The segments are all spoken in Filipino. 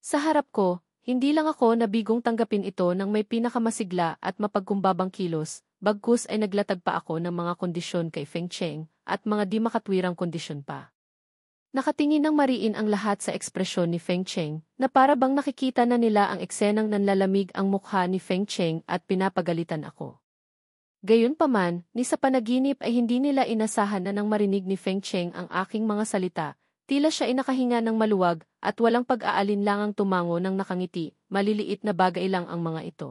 Sa harap ko, hindi lang ako nabigong tanggapin ito ng may pinakamasigla at mapagkumbabang kilos, bagkus ay naglatag pa ako ng mga kondisyon kay Feng Cheng at mga di makatwirang kondisyon pa. Nakatingin ng mariin ang lahat sa ekspresyon ni Feng Cheng, na para bang nakikita na nila ang eksenang nanlalamig ang mukha ni Feng Cheng at pinapagalitan ako. Gayunpaman, ni sa panaginip ay hindi nila inasahan na nang marinig ni Feng Cheng ang aking mga salita, tila siya ay nakahinga ng maluwag at walang pag-aalinlangang tumango ng nakangiti, maliliit na bagay lang ang mga ito.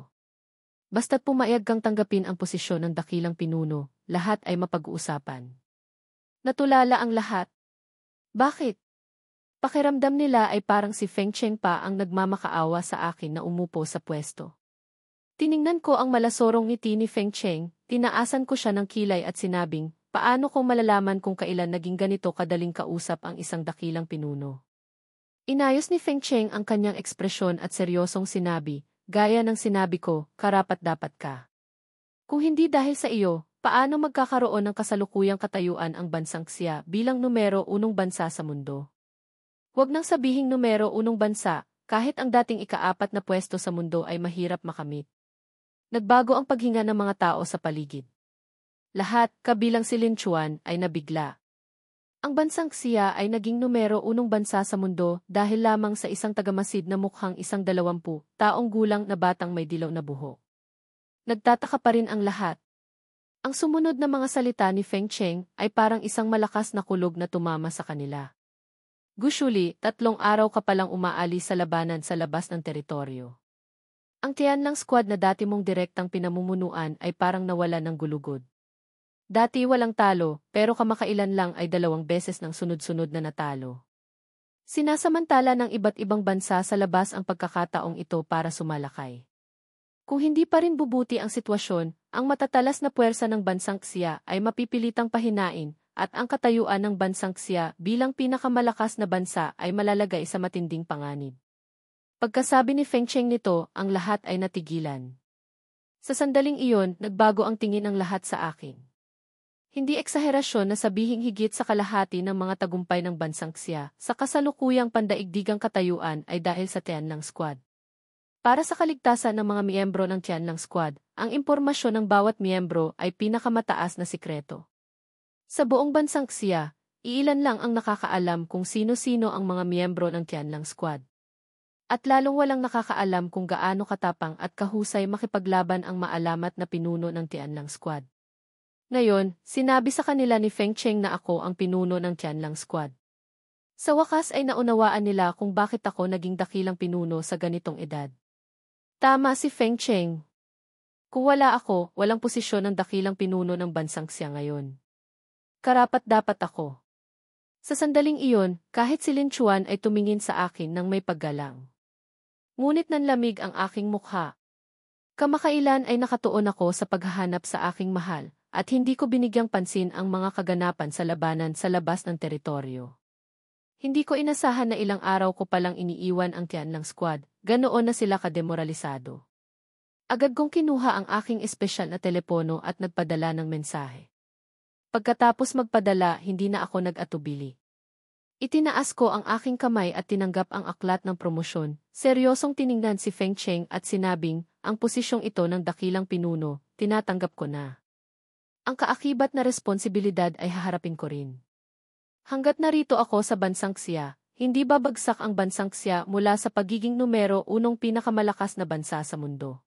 Basta't pumayag kang tanggapin ang posisyon ng dakilang pinuno, lahat ay mapag-uusapan. Natulala ang lahat. Bakit? Pakiramdam nila ay parang si Feng Cheng pa ang nagmamakaawa sa akin na umupo sa pwesto. Tiningnan ko ang malasorong ngiti ni Feng Cheng, tinaasan ko siya ng kilay at sinabing, paano kung malalaman kung kailan naging ganito kadaling kausap ang isang dakilang pinuno? Inayos ni Feng Cheng ang kanyang ekspresyon at seryosong sinabi, gaya ng sinabi ko, karapat-dapat ka. Kung hindi dahil sa iyo, paano magkakaroon ng kasalukuyang katayuan ang bansang Xia bilang numero 1 bansa sa mundo? Huwag nang sabihing numero 1 bansa, kahit ang dating ika-4 na pwesto sa mundo ay mahirap makamit. Nagbago ang paghinga ng mga tao sa paligid. Lahat, kabilang si Lin Chuan, ay nabigla. Ang bansang Xia ay naging numero 1 bansa sa mundo dahil lamang sa isang tagamasid na mukhang 120 taong gulang na batang may dilaw na buhok. Nagtataka pa rin ang lahat. Ang sumunod na mga salita ni Feng Cheng ay parang isang malakas na kulog na tumama sa kanila. Gushuli, 3 araw ka palang umaalis sa labanan sa labas ng teritoryo. Ang Tianlang squad na dati mong direktang pinamumunuan ay parang nawala ng gulugod. Dati walang talo, pero kamakailan lang ay 2 beses ng sunod-sunod na natalo. Sinasamantala ng iba't ibang bansa sa labas ang pagkakataong ito para sumalakay. Kung hindi pa rin bubuti ang sitwasyon, ang matatalas na puwersa ng bansang Xia ay mapipilitang pahinain, at ang katayuan ng bansang Xia bilang pinakamalakas na bansa ay malalagay sa matinding panganib. Pagkasabi ni Feng Cheng nito, ang lahat ay natigilan. Sa sandaling iyon, nagbago ang tingin ng lahat sa akin. Hindi eksaherasyon na sabihing higit sa kalahati ng mga tagumpay ng bansang Xia sa kasalukuyang pandaigdigang katayuan ay dahil sa Tianlang Squad. Para sa kaligtasan ng mga miyembro ng Tianlang Squad, ang impormasyon ng bawat miyembro ay pinakamataas na sikreto. Sa buong bansang Xia, iilan lang ang nakakaalam kung sino-sino ang mga miyembro ng Tianlang Squad. At lalong walang nakakaalam kung gaano katapang at kahusay makipaglaban ang maalamat na pinuno ng Tianlang Squad. Ngayon, sinabi sa kanila ni Feng Cheng na ako ang pinuno ng Tianlang Squad. Sa wakas ay naunawaan nila kung bakit ako naging dakilang pinuno sa ganitong edad. Tama si Feng Cheng. Kung wala ako, walang posisyon ng dakilang pinuno ng bansang Xia ngayon. Karapat-dapat ako. Sa sandaling iyon, kahit si Lin Chuan ay tumingin sa akin ng may paggalang. Ngunit nanlamig ang aking mukha. Kamakailan ay nakatuon ako sa paghahanap sa aking mahal, at hindi ko binigyang pansin ang mga kaganapan sa labanan sa labas ng teritoryo. Hindi ko inasahan na ilang araw ko palang iniiwan ang Tianlang Squad, ganoon na sila kademoralisado. Agad kong kinuha ang aking espesyal na telepono at nagpadala ng mensahe. Pagkatapos magpadala, hindi na ako nag-atubili. Itinaas ko ang aking kamay at tinanggap ang aklat ng promosyon. Seryosong tiningnan si Feng Cheng at sinabing, ang posisyong ito ng dakilang pinuno, tinatanggap ko na. Ang kaakibat na responsibilidad ay haharapin ko rin. Hanggat narito ako sa bansang Xia, hindi babagsak ang bansang Xia mula sa pagiging numero 1 pinakamalakas na bansa sa mundo.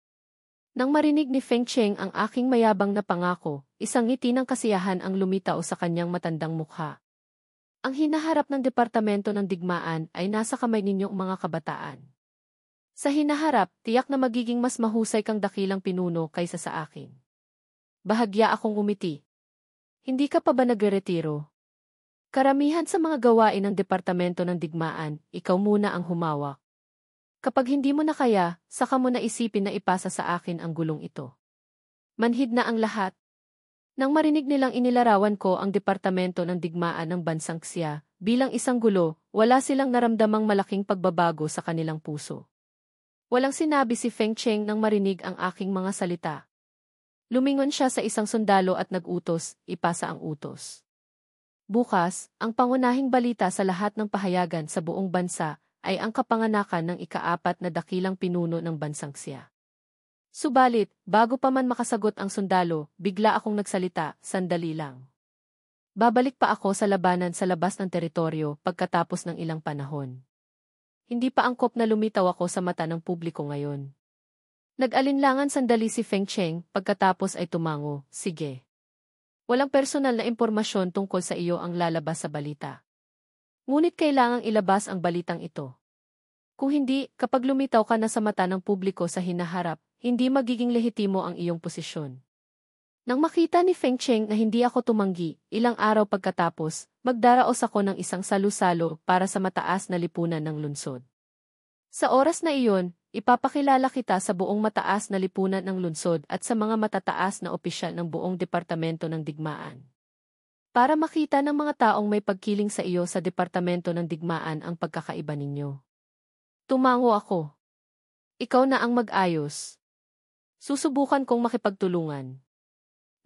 Nang marinig ni Feng Cheng ang aking mayabang na pangako, isang ngiti ng kasiyahan ang lumitaw sa kanyang matandang mukha. Ang hinaharap ng Departamento ng Digmaan ay nasa kamay ninyong mga kabataan. Sa hinaharap, tiyak na magiging mas mahusay kang dakilang pinuno kaysa sa akin. Bahagya akong umiti. Hindi ka pa ba nagre-retiro? Karamihan sa mga gawain ng Departamento ng Digmaan, ikaw muna ang humawak. Kapag hindi mo na kaya, saka mo na isipin na ipasa sa akin ang gulong ito. Manhid na ang lahat. Nang marinig nilang inilarawan ko ang Departamento ng Digmaan ng bansang Xia, bilang isang gulo, wala silang naramdamang malaking pagbabago sa kanilang puso. Walang sinabi si Feng Cheng nang marinig ang aking mga salita. Lumingon siya sa isang sundalo at nag-utos, ipasa ang utos. Bukas, ang pangunahing balita sa lahat ng pahayagan sa buong bansa ay ang kapanganakan ng ika-4 na dakilang pinuno ng bansang siya. Subalit, bago pa man makasagot ang sundalo, bigla akong nagsalita, sandali lang. Babalik pa ako sa labanan sa labas ng teritoryo pagkatapos ng ilang panahon. Hindi pa angkop na lumitaw ako sa mata ng publiko ngayon. Nag-alinlangan sandali si Feng Cheng, pagkatapos ay tumango, sige. Walang personal na impormasyon tungkol sa iyo ang lalabas sa balita. Ngunit kailangang ilabas ang balitang ito. Kung hindi, kapag lumitaw ka na sa mata ng publiko sa hinaharap, hindi magiging lehitimo ang iyong posisyon. Nang makita ni Feng Cheng na hindi ako tumanggi, ilang araw pagkatapos, magdaraos ako ng isang salu-salo para sa mataas na lipunan ng lungsod. Sa oras na iyon, ipapakilala kita sa buong mataas na lipunan ng lungsod at sa mga matataas na opisyal ng buong Departamento ng Digmaan. Para makita ng mga taong may pagkiling sa iyo sa Departamento ng Digmaan ang pagkakaiba ninyo. Tumango ako. Ikaw na ang mag-ayos. Susubukan kong makipagtulungan.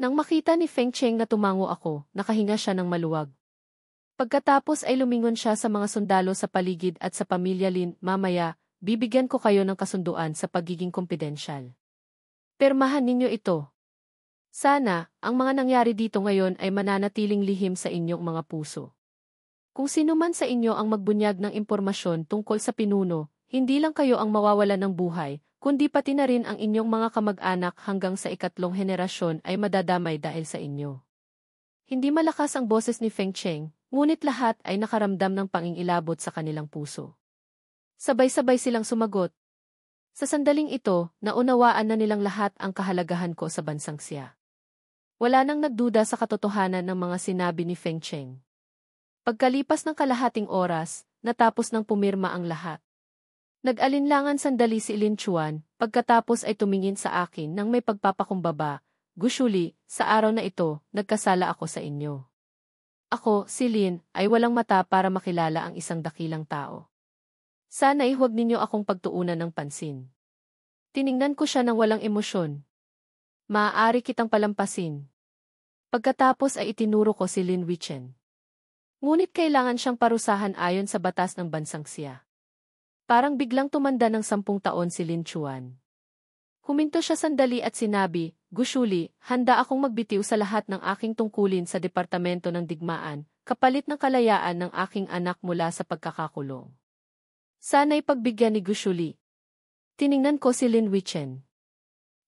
Nang makita ni Feng Cheng na tumango ako, nakahinga siya ng maluwag. Pagkatapos ay lumingon siya sa mga sundalo sa paligid at sa pamilya Lin, mamaya, bibigyan ko kayo ng kasunduan sa pagiging kumpidensyal. Pirmahan ninyo ito. Sana, ang mga nangyari dito ngayon ay mananatiling lihim sa inyong mga puso. Kung sino man sa inyo ang magbunyag ng impormasyon tungkol sa pinuno, hindi lang kayo ang mawawalan ng buhay, kundi pati na rin ang inyong mga kamag-anak hanggang sa ikatlong henerasyon ay madadamay dahil sa inyo. Hindi malakas ang boses ni Feng Cheng, ngunit lahat ay nakaramdam ng pangingilabot sa kanilang puso. Sabay-sabay silang sumagot. Sa sandaling ito, naunawaan na nilang lahat ang kahalagahan ko sa bansang siya. Wala nang nagduda sa katotohanan ng mga sinabi ni Feng Cheng. Pagkalipas ng kalahating oras, natapos ng pumirma ang lahat. Nag-alinlangan sandali si Lin Chuan, pagkatapos ay tumingin sa akin nang may pagpapakumbaba, Gushuli, sa araw na ito, nagkasala ako sa inyo. Ako, si Lin, ay walang mata para makilala ang isang dakilang tao. Sana'y huwag ninyo akong pagtuunan ng pansin. Tiningnan ko siya ng walang emosyon. Maaari kitang palampasin. Pagkatapos ay itinuro ko si Lin Wichen. Ngunit kailangan siyang parusahan ayon sa batas ng bansang siya. Parang biglang tumanda ng 10 taon si Lin Chuan. Huminto siya sandali at sinabi, Gushuli, handa akong magbitiw sa lahat ng aking tungkulin sa Departamento ng Digmaan, kapalit ng kalayaan ng aking anak mula sa pagkakakulong. Sana'y pagbigyan ni Gushuli. Tiningnan ko si Lin Wichen.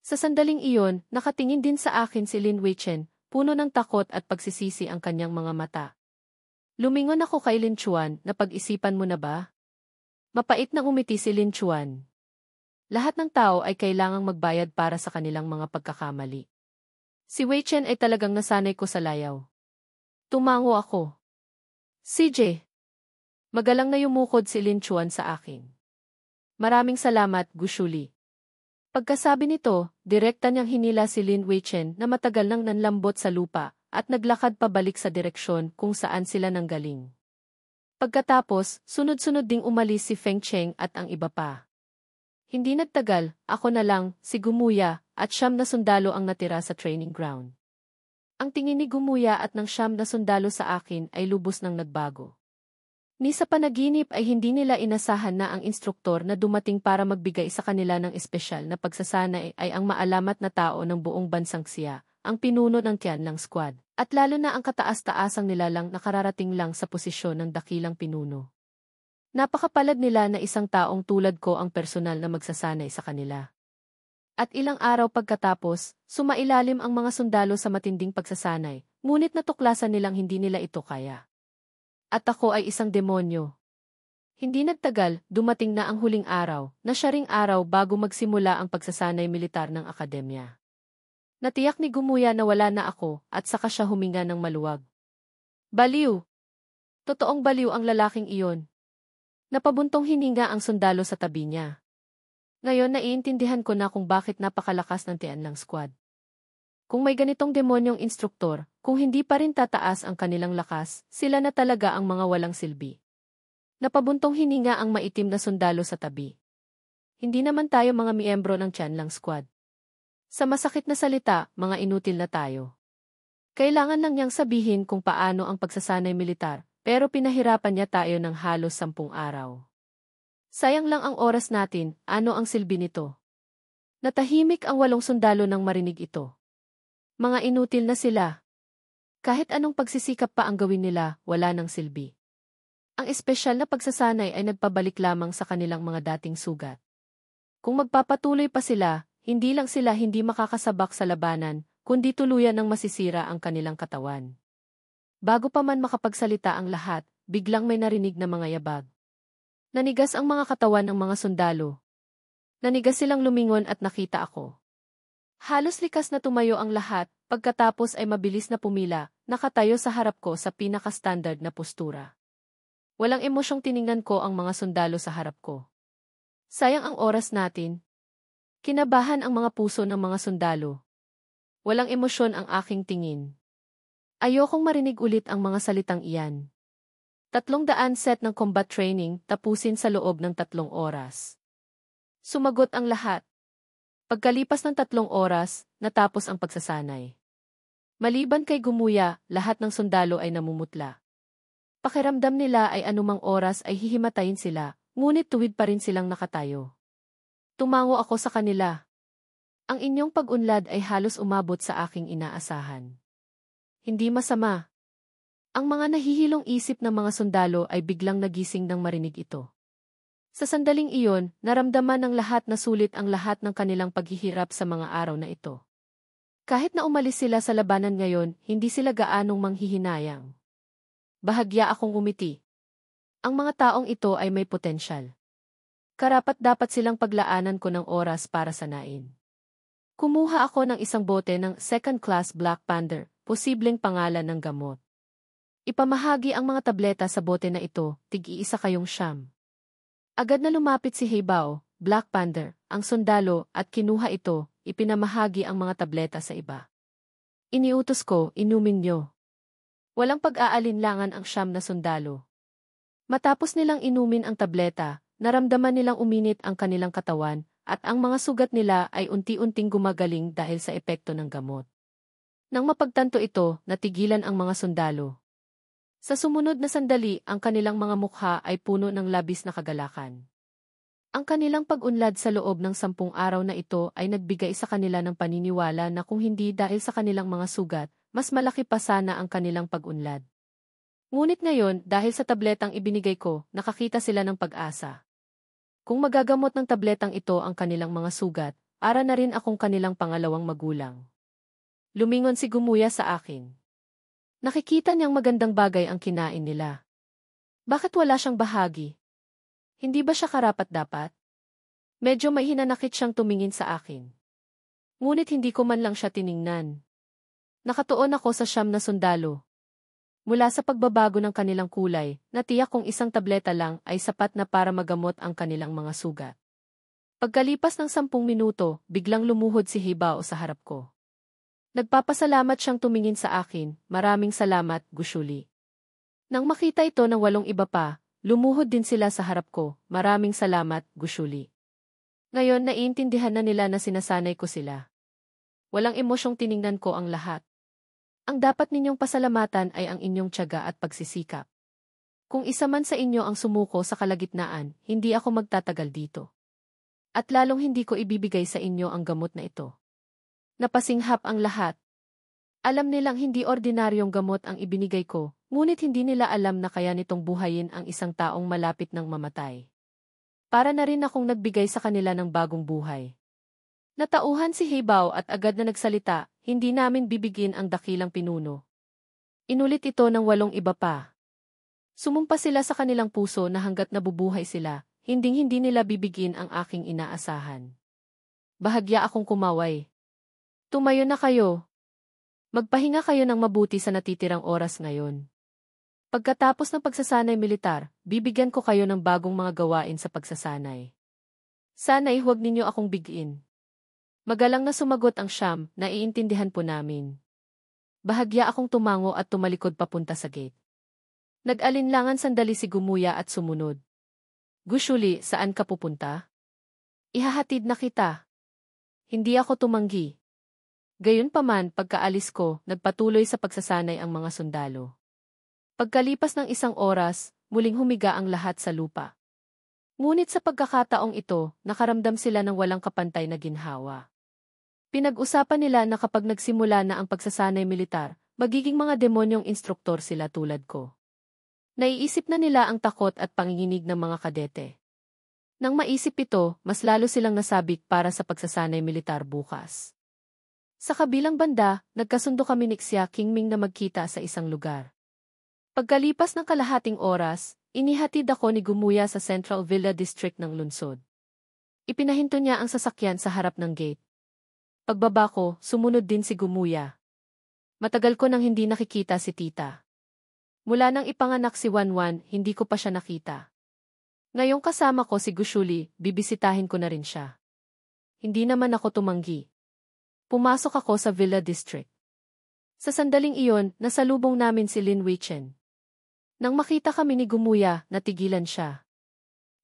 Sa sandaling iyon, nakatingin din sa akin si Lin Wichen, puno ng takot at pagsisisi ang kanyang mga mata. Lumingon ako kay Lin Chuan, napag-isipan mo na ba? Mapait na umiti si Lin Chuan. Lahat ng tao ay kailangang magbayad para sa kanilang mga pagkakamali. Si Wei Chen ay talagang nasanay ko sa layaw. Tumango ako. CJ. Magalang na yumukod si Lin Chuan sa akin. Maraming salamat, Gushuli. Pagkasabi nito, direkta niyang hinila si Lin Wei Chen na matagal nang nanlambot sa lupa at naglakad pabalik sa direksyon kung saan sila nanggaling. Pagkatapos, sunod-sunod ding umalis si Feng Cheng at ang iba pa. Hindi nagtagal, ako na lang, si Gumuya, at 9 na sundalo ang natira sa training ground. Ang tingin ni Gumuya at ng 9 na sundalo sa akin ay lubos nang nagbago. Ni sa panaginip ay hindi nila inasahan na ang instruktor na dumating para magbigay sa kanila ng espesyal na pagsasanay ay ang maalamat na tao ng buong bansang siya, ang pinuno ng Tianlang Squad, at lalo na ang kataas-taasang nilalang na kararating lang sa posisyon ng dakilang pinuno. Napakapalad nila na isang taong tulad ko ang personal na magsasanay sa kanila. At ilang araw pagkatapos, sumailalim ang mga sundalo sa matinding pagsasanay, ngunit natuklasan nilang hindi nila ito kaya. At ako ay isang demonyo. Hindi nagtagal, dumating na ang huling araw, na siya ring araw bago magsimula ang pagsasanay militar ng akademya. Natiyak ni Gumuya na wala na ako at saka siya huminga ng maluwag. Baliw! Totoong baliw ang lalaking iyon. Napabuntong hininga ang sundalo sa tabi niya. Ngayon naiintindihan ko na kung bakit napakalakas ng Tianlang Squad. Kung may ganitong demonyong instruktor, kung hindi pa rin tataas ang kanilang lakas, sila na talaga ang mga walang silbi. Napabuntong hininga ang maitim na sundalo sa tabi. Hindi naman tayo mga miyembro ng Tianlang Squad. Sa masakit na salita, mga inutil na tayo. Kailangan lang niyang sabihin kung paano ang pagsasanay militar, pero pinahirapan niya tayo ng halos 10 araw. Sayang lang ang oras natin, ano ang silbi nito? Natahimik ang 8 sundalo nang marinig ito. Mga inutil na sila. Kahit anong pagsisikap pa ang gawin nila, wala nang silbi. Ang espesyal na pagsasanay ay nagpabalik lamang sa kanilang mga dating sugat. Kung magpapatuloy pa sila, hindi lang sila hindi makakasabak sa labanan, kundi tuluyan ng masisira ang kanilang katawan. Bago pa man makapagsalita ang lahat, biglang may narinig na mga yabag. Nanigas ang mga katawan ng mga sundalo. Nanigas silang lumingon at nakita ako. Halos likas na tumayo ang lahat, pagkatapos ay mabilis na pumila, nakatayo sa harap ko sa pinaka-standard na postura. Walang emosyong tiningnan ko ang mga sundalo sa harap ko. Sayang ang oras natin. Kinabahan ang mga puso ng mga sundalo. Walang emosyon ang aking tingin. Ayokong marinig ulit ang mga salitang iyan. 300 set ng combat training tapusin sa loob ng 3 oras. Sumagot ang lahat. Pagkalipas ng 3 oras, natapos ang pagsasanay. Maliban kay Gumuya, lahat ng sundalo ay namumutla. Pakiramdam nila ay anumang oras ay hihimatayin sila, ngunit tuwid pa rin silang nakatayo. Tumango ako sa kanila. Ang inyong pag-unlad ay halos umabot sa aking inaasahan. Hindi masama. Ang mga nahihilong isip ng mga sundalo ay biglang nagising nang marinig ito. Sa sandaling iyon, naramdaman ng lahat na sulit ang lahat ng kanilang paghihirap sa mga araw na ito. Kahit na umalis sila sa labanan ngayon, hindi sila gaanong manghihinayang. Bahagya akong umiti. Ang mga taong ito ay may potensyal. Karapat-dapat silang paglaanan ko ng oras para sanain. Kumuha ako ng isang bote ng second-class Black Panther, posibleng pangalan ng gamot. Ipamahagi ang mga tableta sa bote na ito, tig-iisa kayong siyam. Agad na lumapit si Heibao, Black Panther, ang sundalo, at kinuha ito, ipinamahagi ang mga tableta sa iba. Iniutos ko, inumin nyo. Walang pag-aalinlangan ang siyam na sundalo. Matapos nilang inumin ang tableta, naramdaman nilang uminit ang kanilang katawan, at ang mga sugat nila ay unti-unting gumagaling dahil sa epekto ng gamot. Nang mapagtanto ito, natigilan ang mga sundalo. Sa sumunod na sandali, ang kanilang mga mukha ay puno ng labis na kagalakan. Ang kanilang pag-unlad sa loob ng 10 araw na ito ay nagbigay sa kanila ng paniniwala na kung hindi dahil sa kanilang mga sugat, mas malaki pa sana ang kanilang pag-unlad. Ngunit ngayon, dahil sa tabletang ibinigay ko, nakakita sila ng pag-asa. Kung magagamot ng tabletang ito ang kanilang mga sugat, para na rin akong kanilang pangalawang magulang. Lumingon si Gumuya sa akin. Nakikita niyang magandang bagay ang kinain nila. Bakit wala siyang bahagi? Hindi ba siya karapat-dapat? Medyo may hinanakit siyang tumingin sa akin. Ngunit hindi ko man lang siya tiningnan. Nakatuon ako sa 9 na sundalo. Mula sa pagbabago ng kanilang kulay, natiyak kong isang tableta lang ay sapat na para magamot ang kanilang mga sugat. Pagkalipas ng 10 minuto, biglang lumuhod si Heibao sa harap ko. Nagpapasalamat siyang tumingin sa akin, maraming salamat, Gushuli. Nang makita ito ng 8 iba pa, lumuhod din sila sa harap ko, maraming salamat, Gushuli. Ngayon naiintindihan na nila na sinasanay ko sila. Walang emosyong tiningnan ko ang lahat. Ang dapat ninyong pasalamatan ay ang inyong tiyaga at pagsisikap. Kung isa man sa inyo ang sumuko sa kalagitnaan, hindi ako magtatagal dito. At lalong hindi ko ibibigay sa inyo ang gamot na ito. Napasinghap ang lahat. Alam nilang hindi ordinaryong gamot ang ibinigay ko, ngunit hindi nila alam na kaya nitong buhayin ang isang taong malapit ng mamatay. Para na rin akong nagbigay sa kanila ng bagong buhay. Natauhan si Heibao at agad na nagsalita, hindi namin bibigyan ang dakilang pinuno. Inulit ito ng 8 iba pa. Sumumpa sila sa kanilang puso na hanggat nabubuhay sila, hinding-hindi nila bibigyan ang aking inaasahan. Bahagya akong kumaway. Tumayo na kayo. Magpahinga kayo ng mabuti sa natitirang oras ngayon. Pagkatapos ng pagsasanay militar, bibigyan ko kayo ng bagong mga gawain sa pagsasanay. Sana'y huwag ninyo akong bigin. Magalang na sumagot ang siyam, naiintindihan po namin. Bahagya akong tumango at tumalikod papunta sa gate. Nag-alinlangan sandali si Gumuya at sumunod. Gushuli, saan ka pupunta? Ihahatid na kita. Hindi ako tumanggi. Gayunpaman, pagkaalis ko, nagpatuloy sa pagsasanay ang mga sundalo. Pagkalipas ng 1 oras, muling humiga ang lahat sa lupa. Ngunit sa pagkakataong ito, nakaramdam sila ng walang kapantay na ginhawa. Pinag-usapan nila na kapag nagsimula na ang pagsasanay militar, magiging mga demonyong instruktor sila tulad ko. Naiisip na nila ang takot at panginginig ng mga kadete. Nang maisip ito, mas lalo silang nasabik para sa pagsasanay militar bukas. Sa kabilang banda, nagkasundo kami ni Xia Qingming na magkita sa isang lugar. Pagkalipas ng kalahating oras, inihatid ako ni Gumuya sa Central Villa District ng lungsod. Ipinahinto niya ang sasakyan sa harap ng gate. Pagbaba ko, sumunod din si Gumuya. Matagal ko nang hindi nakikita si tita. Mula nang ipanganak si Wanwan, hindi ko pa siya nakita. Ngayong kasama ko si Gushuli, bibisitahin ko na rin siya. Hindi naman ako tumanggi. Pumasok ako sa Villa District. Sa sandaling iyon, nasalubong namin si Lin Weichen. Nang makita kami ni Gumuya, natigilan siya.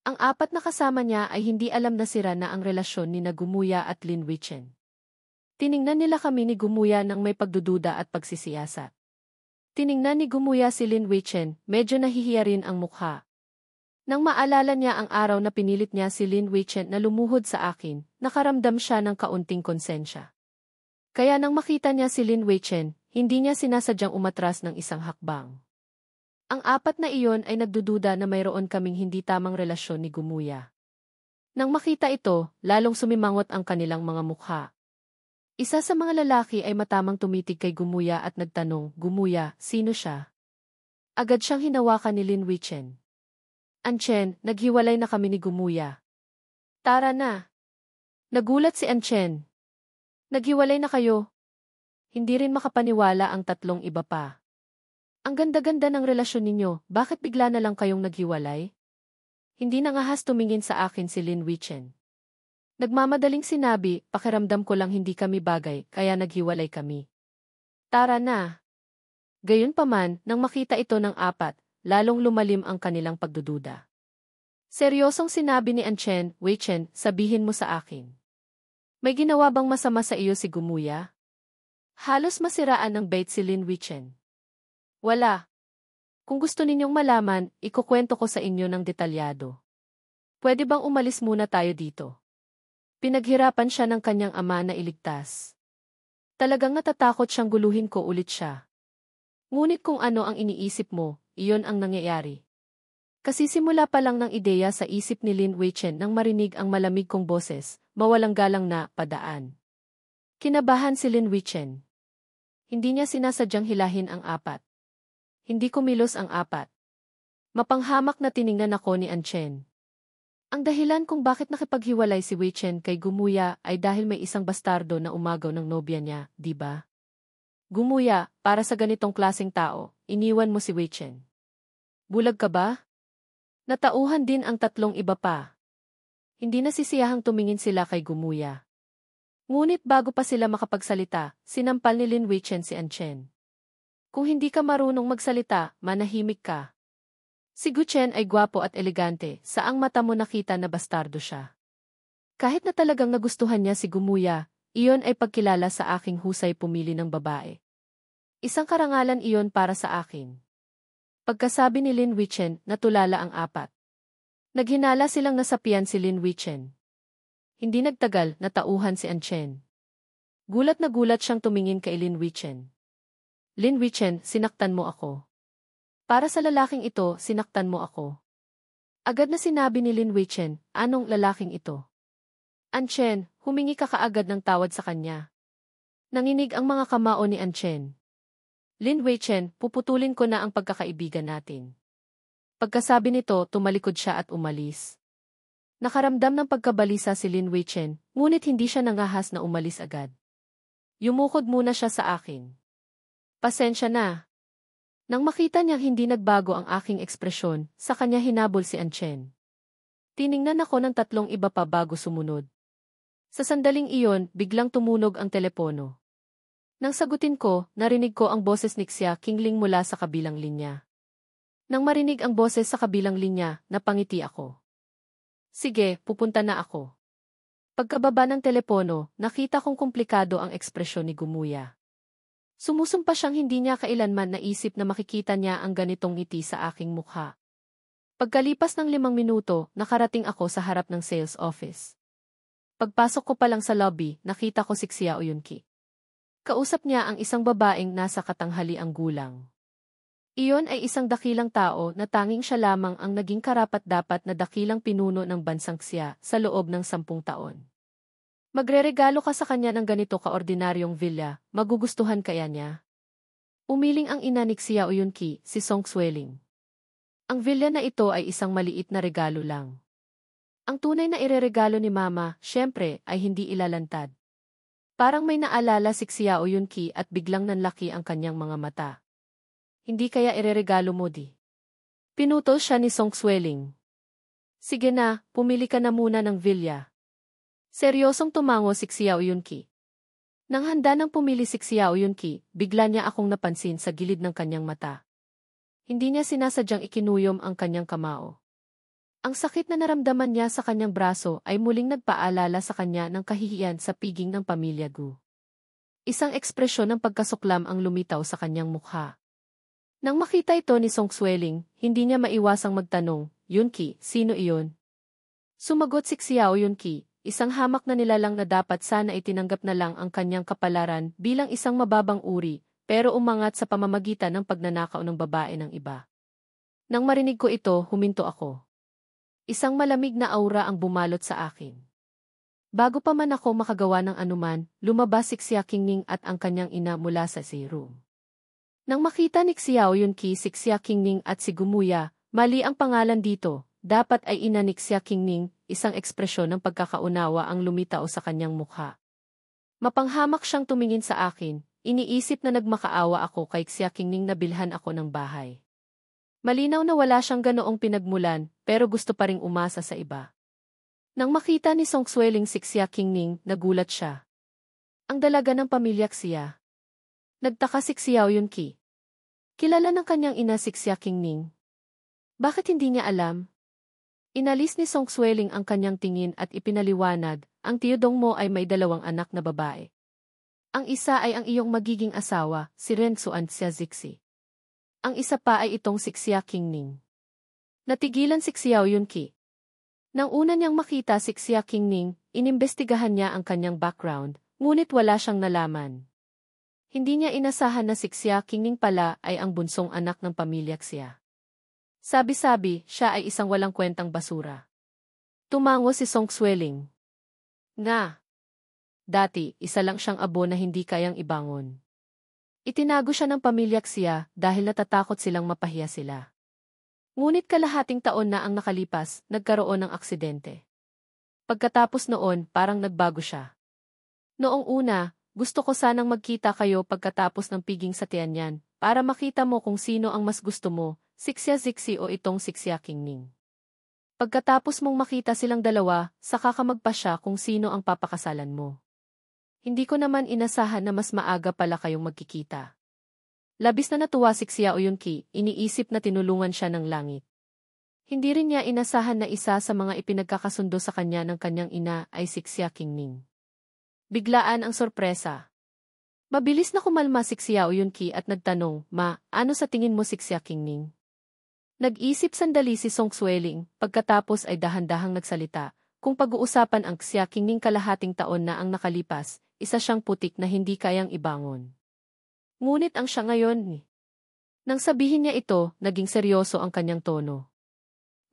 Ang apat na kasama niya ay hindi alam na sira na ang relasyon ni Gumuya at Lin Weichen. Tiningnan nila kami ni Gumuya nang may pagdududa at pagsisiyasat. Tiningnan ni Gumuya si Lin Weichen, medyo nahihiya rin ang mukha. Nang maalala niya ang araw na pinilit niya si Lin Weichen na lumuhod sa akin, nakaramdam siya ng kaunting konsensya. Kaya nang makita niya si Lin Weichen, hindi niya sinasadyang umatras ng isang hakbang. Ang apat na iyon ay nagdududa na mayroon kaming hindi tamang relasyon ni Gumuya. Nang makita ito, lalong sumimangot ang kanilang mga mukha. Isa sa mga lalaki ay matamang tumitig kay Gumuya at nagtanong, "Gumuya, sino siya?" Agad siyang hinawakan ni Lin Weichen. "Anchen, naghiwalay na kami ni Gumuya." "Tara na." Nagulat si Anchen. "Naghiwalay na kayo?" Hindi rin makapaniwala ang tatlong iba pa. "Ang ganda-ganda ng relasyon ninyo, bakit bigla na lang kayong naghiwalay?" Hindi nangahas tumingin sa akin si Lin Weichen. Nagmamadaling sinabi, "Pakiramdam ko lang hindi kami bagay, kaya naghiwalay kami." "Tara na." Gayunpaman, nang makita ito ng apat, lalong lumalim ang kanilang pagdududa. Seryosong sinabi ni Anchen, "Weichen, sabihin mo sa akin. May ginawa bang masama sa iyo si Gumuya?" Halos masiraan ng bait si Lin Weichen. "Wala. Kung gusto ninyong malaman, ikukwento ko sa inyo ng detalyado. Pwede bang umalis muna tayo dito?" Pinaghirapan siya ng kanyang ama na iligtas. Talagang natatakot siyang guluhin ko ulit siya. Ngunit kung ano ang iniisip mo, iyon ang nangyayari. Kasi simula pa lang ng ideya sa isip ni Lin Weichen nang marinig ang malamig kong boses, mawalang galang na, "Padaan." Kinabahan si Lin Weichen. Hindi niya sinasadyang hilahin ang apat. Hindi kumilos ang apat. Mapanghamak na tiningnan ako ni Anchen. Ang dahilan kung bakit nakipaghiwalay si Weichen kay Gumuya ay dahil may isang bastardo na umagaw ng nobya niya, di ba? "Gumuya, para sa ganitong klaseng tao, iniwan mo si Weichen. Bulag ka ba?" Natauhan din ang tatlong iba pa. Hindi nasisiyahang tumingin sila kay Gumuya. Ngunit bago pa sila makapagsalita, sinampal ni Lin Weichen si Anchen. "Kung hindi ka marunong magsalita, manahimik ka." Si Guchen ay gwapo at elegante, saang mata mo nakita na bastardo siya. Kahit na talagang nagustuhan niya si Gumuya, iyon ay pagkilala sa aking husay pumili ng babae. Isang karangalan iyon para sa akin. Pagkasabi ni Lin Weichen, natulala ang apat. Naghinala silang nasapian si Lin Weichen. Hindi nagtagal, natauhan si Anchen. Gulat na gulat siyang tumingin kay Lin Weichen. "Lin Weichen, sinaktan mo ako." "Para sa lalaking ito, sinaktan mo ako." Agad na sinabi ni Lin Weichen, "Anong lalaking ito?" "Anchen, humingi ka kaagad ng tawad sa kanya." Nanginig ang mga kamao ni Anchen. "Lin Weichen, puputulin ko na ang pagkakaibigan natin." Pagkasabi nito, tumalikod siya at umalis. Nakaramdam ng pagkabalisa si Lin Weichen, ngunit hindi siya nangahas na umalis agad. Yumukod muna siya sa akin. "Pasensya na." Nang makita niyang hindi nagbago ang aking ekspresyon, sa kanya hinabol si Anchen. Tiningnan ako ng tatlong iba pa bago sumunod. Sa sandaling iyon, biglang tumunog ang telepono. Nang sagutin ko, narinig ko ang boses ni Xia Qingling mula sa kabilang linya. Nang marinig ang boses sa kabilang linya, napangiti ako. "Sige, pupunta na ako." Pagkababa ng telepono, nakita kong komplikado ang ekspresyon ni Gumuya. Sumusumpa siyang hindi niya kailanman naisip na makikita niya ang ganitong ngiti sa aking mukha. Pagkalipas ng 5 minuto, nakarating ako sa harap ng sales office. Pagpasok ko pa lang sa lobby, nakita ko si Xiao Yunki. Kausap niya ang isang babaeng nasa katanghaliang gulang. Iyon ay isang dakilang tao na tanging siya lamang ang naging karapat-dapat na dakilang pinuno ng bansang Xia sa loob ng 10 taon. Magreregalo ka sa kanya ng ganito kaordinaryong villa, magugustuhan kaya niya? Umiling ang ina ni Xiao Yunki, si Song Xueling. Ang villa na ito ay isang maliit na regalo lang. Ang tunay na ireregalo ni Mama, syempre, ay hindi ilalantad. Parang may naalala si Xiao Yunki at biglang nanlaki ang kanyang mga mata. Hindi kaya ireregalo mo di? Pinutol siya ni Song Xueling. Sige na, pumili ka na muna ng villa. Seryosong tumango si Xiao Yunki. Nang handa nang pumili si Xiao Yunki, bigla niya akong napansin sa gilid ng kanyang mata. Hindi niya sinasadyang ikinuyom ang kanyang kamao. Ang sakit na naramdaman niya sa kanyang braso ay muling nagpaalala sa kanya ng kahihiyan sa piging ng pamilya Gu. Isang ekspresyon ng pagkasuklam ang lumitaw sa kanyang mukha. Nang makita ito ni Song Xueling, hindi niya maiwasang magtanong, Yunki, sino iyon? Sumagot si Xiao Yunki, isang hamak na nilalang na dapat sana itinanggap na lang ang kanyang kapalaran bilang isang mababang uri, pero umangat sa pamamagitan ng pagnanakaw ng babae ng iba. Nang marinig ko ito, huminto ako. Isang malamig na aura ang bumalot sa akin. Bago pa man ako makagawa ng anuman, lumabas si Xia Qingning at ang kanyang ina mula sa room. Nang makita ni Xiao Yunki si Xia Qingning at si Gumuya, mali ang pangalan dito, dapat ay ina ni Xia Qingning, isang ekspresyon ng pagkakaunawa ang lumitaw sa kanyang mukha. Mapanghamak siyang tumingin sa akin, iniisip na nagmakaawa ako kay Xia Qingning na bilhan ako ng bahay. Malinaw na wala siyang ganoong pinagmulan, pero gusto pa ring umasa sa iba. Nang makita ni Song Xueling si Xia Qingning, nagulat siya. Ang dalaga ng pamilya Xia. Nagtaka si Xiao Yunki. Kilala ng kanyang ina si Xia Qingning. Bakit hindi niya alam? Inalis ni Song Xueling ang kanyang tingin at ipinaliwanag, ang tiyodong mo ay may 2 anak na babae. Ang isa ay ang iyong magiging asawa, si Ren Xuan Xia Zixi. Ang isa pa ay itong si Xia Qingning. Natigilan si Xiao Yunki. Nang una niyang makita si Xia Qingning, inimbestigahan niya ang kanyang background, ngunit wala siyang nalaman. Hindi niya inasahan na si Xia Qingning pala ay ang bunsong anak ng pamilya Xia. Sabi-sabi, siya ay isang walang kwentang basura. Tumango si Song Xueling. Nga. Dati, isa lang siyang abo na hindi kayang ibangon. Itinago siya ng pamilya Xia dahil natatakot silang mapahiya sila. Ngunit kalahating taon na ang nakalipas, nagkaroon ng aksidente. Pagkatapos noon, parang nagbago siya. Noong una, gusto ko sanang magkita kayo pagkatapos ng piging sa Tianyan, para makita mo kung sino ang mas gusto mo, si Xia Zixi o itong si Xia Qingning. Pagkatapos mong makita silang dalawa, saka ka magpasya kung sino ang papakasalan mo. Hindi ko naman inasahan na mas maaga pala kayong magkikita. Labis na natuwa si Xiao Yunki, iniisip na tinulungan siya ng langit. Hindi rin niya inasahan na isa sa mga ipinagkakasundo sa kanya ng kanyang ina ay si Xia Qingning. Biglaan ang sorpresa. Mabilis na kumalma si Xiao Yunki at nagtanong, Ma, ano sa tingin mo si Xia Qingning? Nag-isip sandali si Song Xueling, pagkatapos ay dahan-dahang nagsalita. Kung pag-uusapan ang Xia Qingning kalahating taon na ang nakalipas, isa siyang putik na hindi kayang ibangon. Ngunit ang siya ngayon. Nang sabihin niya ito, naging seryoso ang kanyang tono.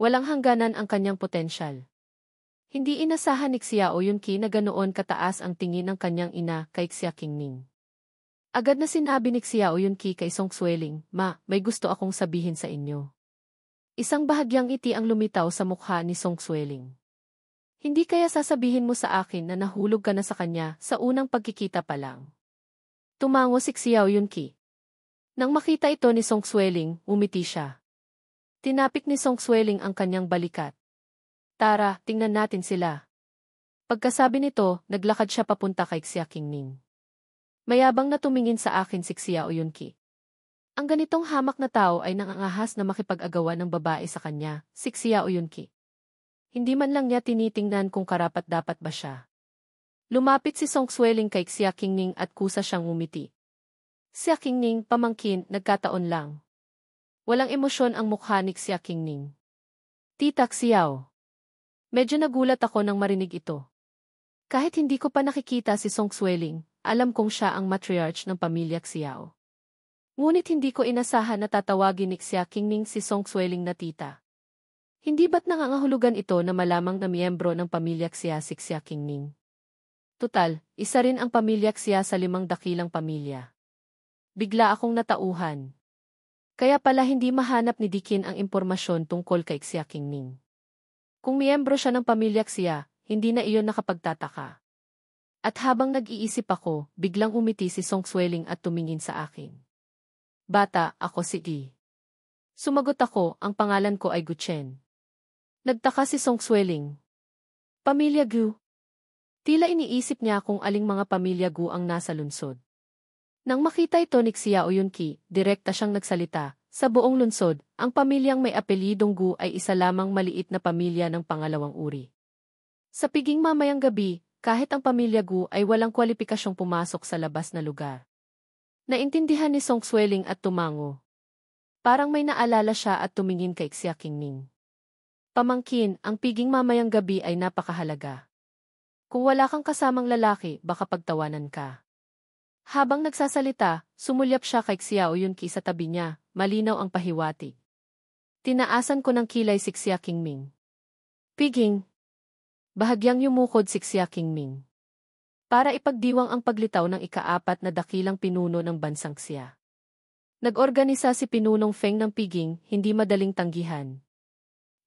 Walang hangganan ang kanyang potensyal. Hindi inasahan ni Xiao Yunki na ganoon kataas ang tingin ng kanyang ina kay Xia Qingning. Agad na sinabi ni Xiao Yunki kay Song Xueling, Ma, may gusto akong sabihin sa inyo. Isang bahagyang ngiti ang lumitaw sa mukha ni Song Xueling. Hindi kaya sasabihin mo sa akin na nahulog ka na sa kanya sa unang pagkikita pa lang? Tumango si Xiao Yunki. Nang makita ito ni Song Xueling, umiti siya. Tinapik ni Song Xueling ang kanyang balikat. Tara, tingnan natin sila. Pagkasabi nito, naglakad siya papunta kay Xia Qingning. Mayabang na tumingin sa akin si Xiao Yunki. Ang ganitong hamak na tao ay nangangahas na makipag-agawan ng babae sa kanya, si Xiao Yunki. Hindi man lang niya tinitingnan kung karapat-dapat ba siya. Lumapit si Song Xueling kay Xia Qingning at kusa siyang umiti. Xia Qingning, pamangkin, nagkataon lang. Walang emosyon ang mukha ni Xia Qingning. Tita Xiao. Medyo nagulat ako nang marinig ito. Kahit hindi ko pa nakikita si Song Xueling, alam kong siya ang matriarch ng pamilya Xiao. Ngunit hindi ko inasahan na tatawagin ni Xia Qingming si Song Xueling na tita. Hindi ba't nangangahulugan ito na malamang na miyembro ng pamilya Xia si Xia Qingming? Tutal, isa rin ang pamilya Xia sa 5 dakilang pamilya. Bigla akong natauhan. Kaya pala hindi mahanap ni Dikin ang impormasyon tungkol kay Xia Qingming. Kung miyembro siya ng pamilya Xia, hindi na iyon nakapagtataka. At habang nag-iisip ako, biglang umiti si Song Xueling at tumingin sa akin. Bata, ako si Yi. Sumagot ako, ang pangalan ko ay Gu Chen. Nagtaka si Song Xueling. Pamilya Gu? Tila iniisip niya kung aling mga pamilya Gu ang nasa lungsod. Nang makita ito ni Xiao Yunqi, direkta siyang nagsalita. Sa buong lungsod, ang pamilyang may apelyidong Gu ay isa lamang maliit na pamilya ng pangalawang uri. Sa piging mamayang gabi, kahit ang pamilya Gu ay walang kwalipikasyong pumasok sa labas na lugar. Naintindihan ni Song Xueling at tumango. Parang may naalala siya at tumingin kay Xia Qingming. Pamangkin, ang piging mamayang gabi ay napakahalaga. Kung wala kang kasamang lalaki, baka pagtawanan ka. Habang nagsasalita, sumulyap siya kay Xiao Yunqi sa tabi niya, malinaw ang pahiwatig. Tinaasan ko ng kilay si Xia Qingming. Piging. Bahagyang yumukod si Xia Qingming. Para ipagdiwang ang paglitaw ng ika-4 na dakilang pinuno ng bansang Xia. Nag-organisa si Pinunong Feng ng piging, hindi madaling tanggihan.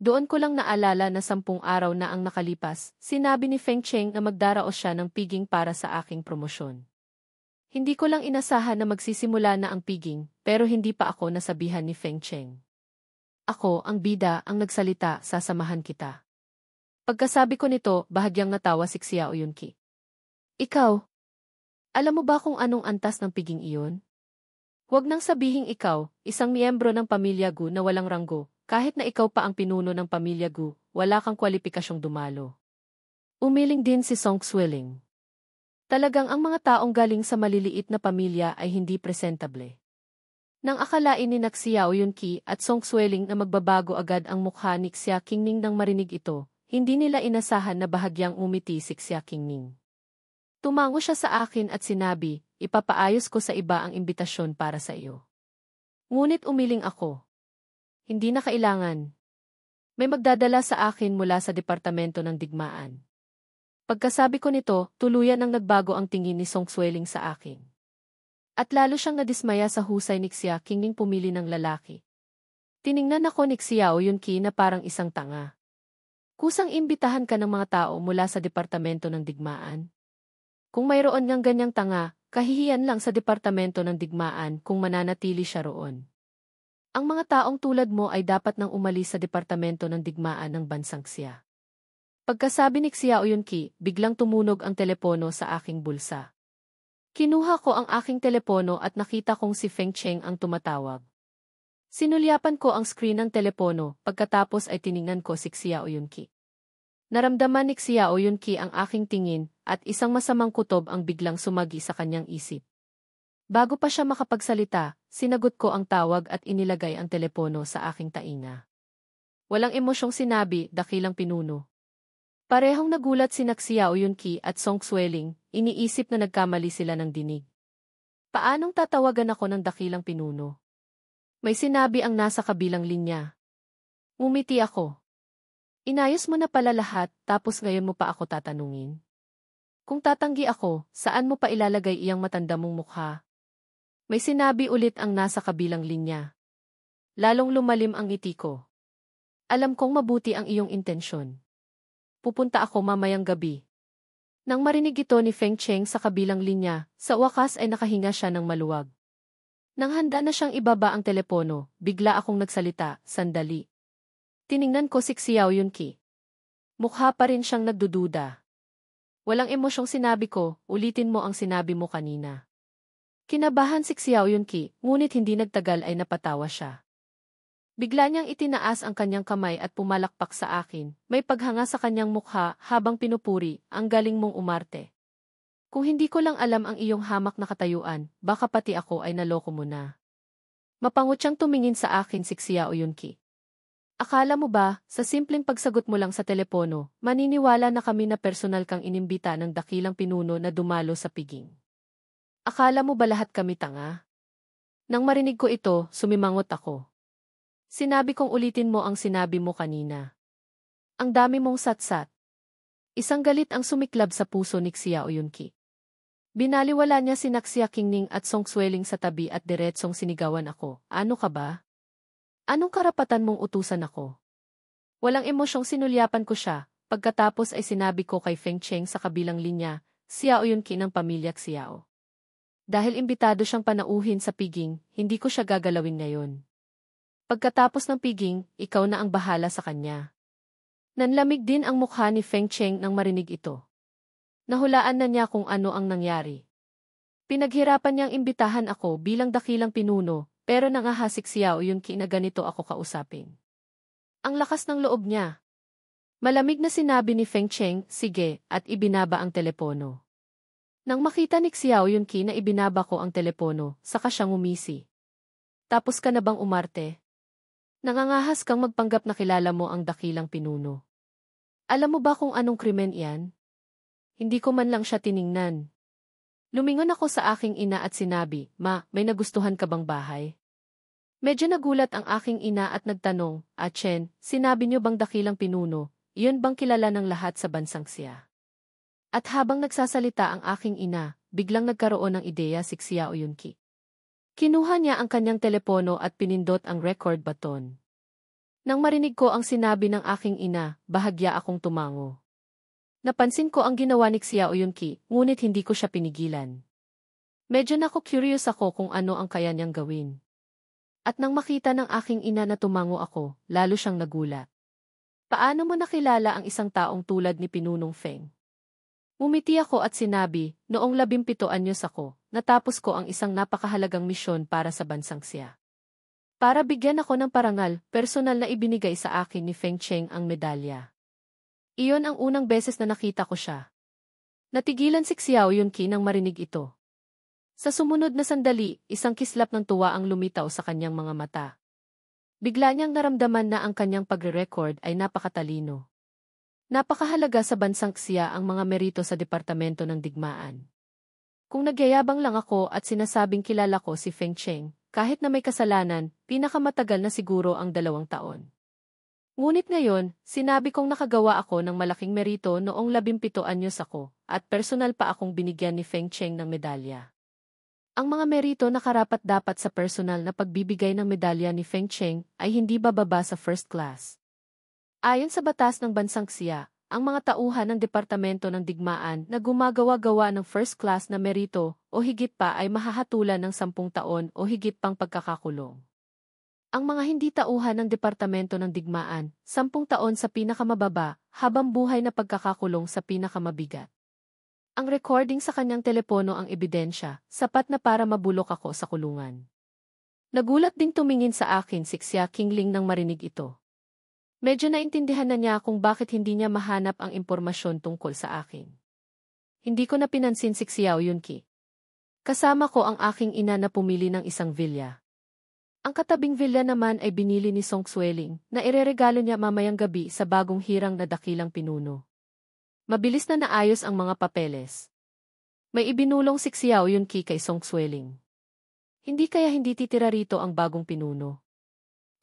Doon ko lang naalala na 10 araw na ang nakalipas, sinabi ni Feng Cheng na magdaraos siya ng piging para sa aking promosyon. Hindi ko lang inasahan na magsisimula na ang piging, pero hindi pa ako nasabihan ni Feng Cheng. Ako, ang bida, ang nagsalita, sasamahan kita. Pagkasabi ko nito, bahagyang natawa si Xiao Yunqi. Ikaw? Alam mo ba kung anong antas ng piging iyon? Huwag nang sabihing ikaw, isang miyembro ng pamilya Gu na walang ranggo, kahit na ikaw pa ang pinuno ng pamilya Gu, wala kang kwalipikasyong dumalo. Umiling din si Song Xueling. Talagang ang mga taong galing sa maliliit na pamilya ay hindi presentable. Nang akalain ni Xiao Yunqi at Song Xueling na magbabago agad ang mukha ni Xia Qingming nang marinig ito, hindi nila inasahan na bahagyang umiti si Xia Qingming. Tumango siya sa akin at sinabi, ipapaayos ko sa iba ang imbitasyon para sa iyo. Ngunit umiling ako. Hindi na kailangan. May magdadala sa akin mula sa Departamento ng Digmaan. Pagkasabi ko nito, tuluyan ang nagbago ang tingin ni Song Xueling sa akin. At lalo siyang nadismaya sa husay ni Xia Qingming pumili ng lalaki. Tiningnan ako ni Xiao Yunqi na parang isang tanga. Kusang imbitahan ka ng mga tao mula sa Departamento ng Digmaan. Kung mayroon ngang ganyang tanga, kahihiyan lang sa Departamento ng Digmaan kung mananatili siya roon. Ang mga taong tulad mo ay dapat nang umalis sa Departamento ng Digmaan ng bansang Xia. Pagkasabi ni Xiao Yunqi, biglang tumunog ang telepono sa aking bulsa. Kinuha ko ang aking telepono at nakita kong si Feng Cheng ang tumatawag. Sinulyapan ko ang screen ng telepono, pagkatapos ay tiningnan ko si Xiao Yunqi. Naramdaman ni Xiao Yunqi ang aking tingin, at isang masamang kutob ang biglang sumagi sa kanyang isip. Bago pa siya makapagsalita, sinagot ko ang tawag at inilagay ang telepono sa aking tainga. Walang emosyong sinabi, dakilang pinuno. Parehong nagulat sina Xiao Yunqi at Song Xueling, iniisip na nagkamali sila ng dinig. Paanong tatawagan ako ng dakilang pinuno? May sinabi ang nasa kabilang linya. Umiti ako. Inayos mo na pala lahat, tapos ngayon mo pa ako tatanungin? Kung tatanggi ako, saan mo pa ilalagay iyang matanda mong mukha? May sinabi ulit ang nasa kabilang linya. Lalong lumalim ang ngiti ko. Alam kong mabuti ang iyong intensyon. Pupunta ako mamayang gabi. Nang marinig ito ni Feng Cheng sa kabilang linya, sa wakas ay nakahinga siya ng maluwag. Nang handa na siyang ibaba ang telepono, bigla akong nagsalita, sandali. Tiningnan ko si Xiao Yunqi. Mukha pa rin siyang nagdududa. Walang emosyong sinabi ko, ulitin mo ang sinabi mo kanina. Kinabahan si Xiao Yunqi, ngunit hindi nagtagal ay napatawa siya. Bigla niyang itinaas ang kanyang kamay at pumalakpak sa akin, may paghanga sa kanyang mukha habang pinupuri, ang galing mong umarte. Kung hindi ko lang alam ang iyong hamak na katayuan, baka pati ako ay naloko mo na. Mapangot siyang tumingin sa akin si Xiao Yunqi. Akala mo ba, sa simpleng pagsagot mo lang sa telepono, maniniwala na kami na personal kang inimbita ng dakilang pinuno na dumalo sa piging? Akala mo ba lahat kami tanga? Nang marinig ko ito, sumimangot ako. Sinabi kong ulitin mo ang sinabi mo kanina. Ang dami mong satsat. Isang galit ang sumiklab sa puso ni Xiao Yunqi. Binaliwala niya si Xia Qingning at Song Xueling sa tabi at diretsong sinigawan ako. Ano ka ba? Anong karapatan mong utusan ako? Walang emosyong sinulyapan ko siya, pagkatapos ay sinabi ko kay Feng Cheng sa kabilang linya, Xiao Yunqi ng pamilya Xiao. Dahil imbitado siyang panauhin sa piging, hindi ko siya gagalawin ngayon. Pagkatapos ng piging, ikaw na ang bahala sa kanya. Nanlamig din ang mukha ni Feng Cheng nang marinig ito. Nahulaan na niya kung ano ang nangyari. Pinaghirapan niyang imbitahan ako bilang dakilang pinuno, pero nangahasik Xiao Yunqi na ganito ako kausapin. Ang lakas ng loob niya. Malamig na sinabi ni Feng Cheng, sige, at ibinaba ang telepono. Nang makita ni Xiao Yunqi na ibinaba ko ang telepono, saka siyang umisi. Tapos ka na bang umarte? Nangangahas kang magpanggap na kilala mo ang dakilang pinuno. Alam mo ba kung anong krimen iyan? Hindi ko man lang siya tiningnan. Lumingon ako sa aking ina at sinabi, Ma, may nagustuhan ka bang bahay? Medyo nagulat ang aking ina at nagtanong, Chen, sinabi niyo bang dakilang pinuno, iyon bang kilala ng lahat sa bansang siya? At habang nagsasalita ang aking ina, biglang nagkaroon ng ideya si Xiao Yunqi. Kinuha niya ang kanyang telepono at pinindot ang record button. Nang marinig ko ang sinabi ng aking ina, bahagya akong tumango. Napansin ko ang ginawa ni Xiao Yunqi, ngunit hindi ko siya pinigilan. Medyo curious ako kung ano ang kaya niyang gawin. At nang makita ng aking ina na tumango ako, lalo siyang nagulat. Paano mo nakilala ang isang taong tulad ni Pinunong Feng? Umiti ako at sinabi, noong 17 anyos ako, natapos ko ang isang napakahalagang misyon para sa bansang siya. Para bigyan ako ng parangal, personal na ibinigay sa akin ni Feng Cheng ang medalya. Iyon ang unang beses na nakita ko siya. Natigilan si Xiao Yunqi nang marinig ito. Sa sumunod na sandali, isang kislap ng tuwa ang lumitaw sa kanyang mga mata. Bigla niyang naramdaman na ang kanyang pagre-record ay napakatalino. Napakahalaga sa bansang Xia ang mga merito sa Departamento ng Digmaan. Kung nagyayabang lang ako at sinasabing kilala ko si Feng Cheng, kahit na may kasalanan, pinakamatagal na siguro ang 2 taon. Ngunit ngayon, sinabi kong nakagawa ako ng malaking merito noong 17 anyos ako, at personal pa akong binigyan ni Feng Cheng ng medalya. Ang mga merito na karapat-dapat sa personal na pagbibigay ng medalya ni Feng Cheng ay hindi bababa sa first class. Ayon sa batas ng bansang Xia, ang mga tauhan ng Departamento ng Digmaan na gumagawa-gawa ng first class na merito o higit pa ay mahahatulan ng 10 taon o higit pang pagkakakulong. Ang mga hindi tauhan ng Departamento ng Digmaan, 10 taon sa pinakamababa, habang buhay na pagkakakulong sa pinakamabigat. Ang recording sa kanyang telepono ang ebidensya, sapat na para mabulok ako sa kulungan. Nagulat ding tumingin sa akin si Xia Qingling nang marinig ito. Medyo naintindihan na niya kung bakit hindi niya mahanap ang impormasyon tungkol sa akin. Hindi ko na pinansin si Xiao Yunqi. Kasama ko ang aking ina na pumili ng isang villa. Ang katabing villa naman ay binili ni Song Xueling na ireregalo niya mamayang gabi sa bagong hirang na dakilang pinuno. Mabilis na naayos ang mga papeles. May ibinulong si Xiao Yunqi kay Song Xueling. Hindi kaya hindi titira rito ang bagong pinuno?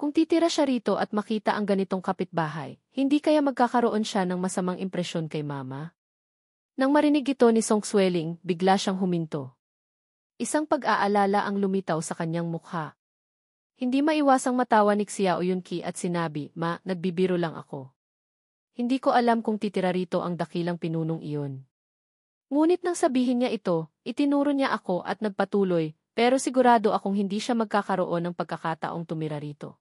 Kung titira siya rito at makita ang ganitong kapitbahay, hindi kaya magkakaroon siya ng masamang impresyon kay Mama? Nang marinig ito ni Song Xueling, bigla siyang huminto. Isang pag-aalala ang lumitaw sa kanyang mukha. Hindi maiwasang matawa ni Xiao Yunqi at sinabi, Ma, nagbibiro lang ako. Hindi ko alam kung titira rito ang dakilang pinunong iyon. Ngunit nang sabihin niya ito, itinuro niya ako at nagpatuloy, pero sigurado akong hindi siya magkakaroon ng pagkakataong tumira rito.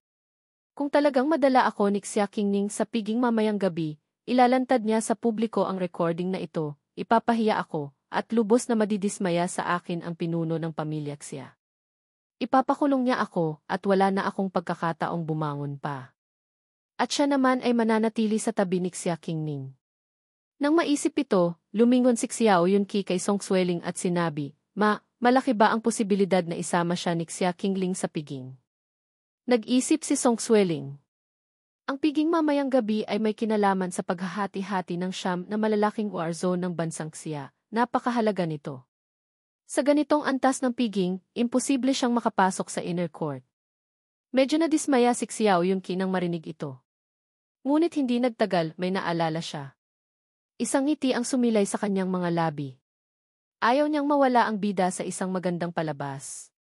Kung talagang madala ako ni Xia Qingning sa piging mamayang gabi, ilalantad niya sa publiko ang recording na ito, ipapahiya ako, at lubos na madidismaya sa akin ang pinuno ng pamilya Xia. Ipapakulong niya ako, at wala na akong pagkakataong bumangon pa. At siya naman ay mananatili sa tabi ni Xia Qingning. Nang maisip ito, lumingon si Xiao Yunqi kay Song Xueling at sinabi, Ma, malaki ba ang posibilidad na isama siya ni Xia Qingling sa piging? Nag-isip si Song Xueling. Ang piging mamayang gabi ay may kinalaman sa paghahati-hati ng siyam na malalaking war zone ng bansang Xia. Napakahalaga nito. Sa ganitong antas ng piging, imposible siyang makapasok sa inner court. Medyo nadismaya si Xiao Yunqi nang marinig ito. Ngunit hindi nagtagal, may naalala siya. Isang ngiti ang sumilay sa kanyang mga labi. Ayaw niyang mawala ang bida sa isang magandang palabas.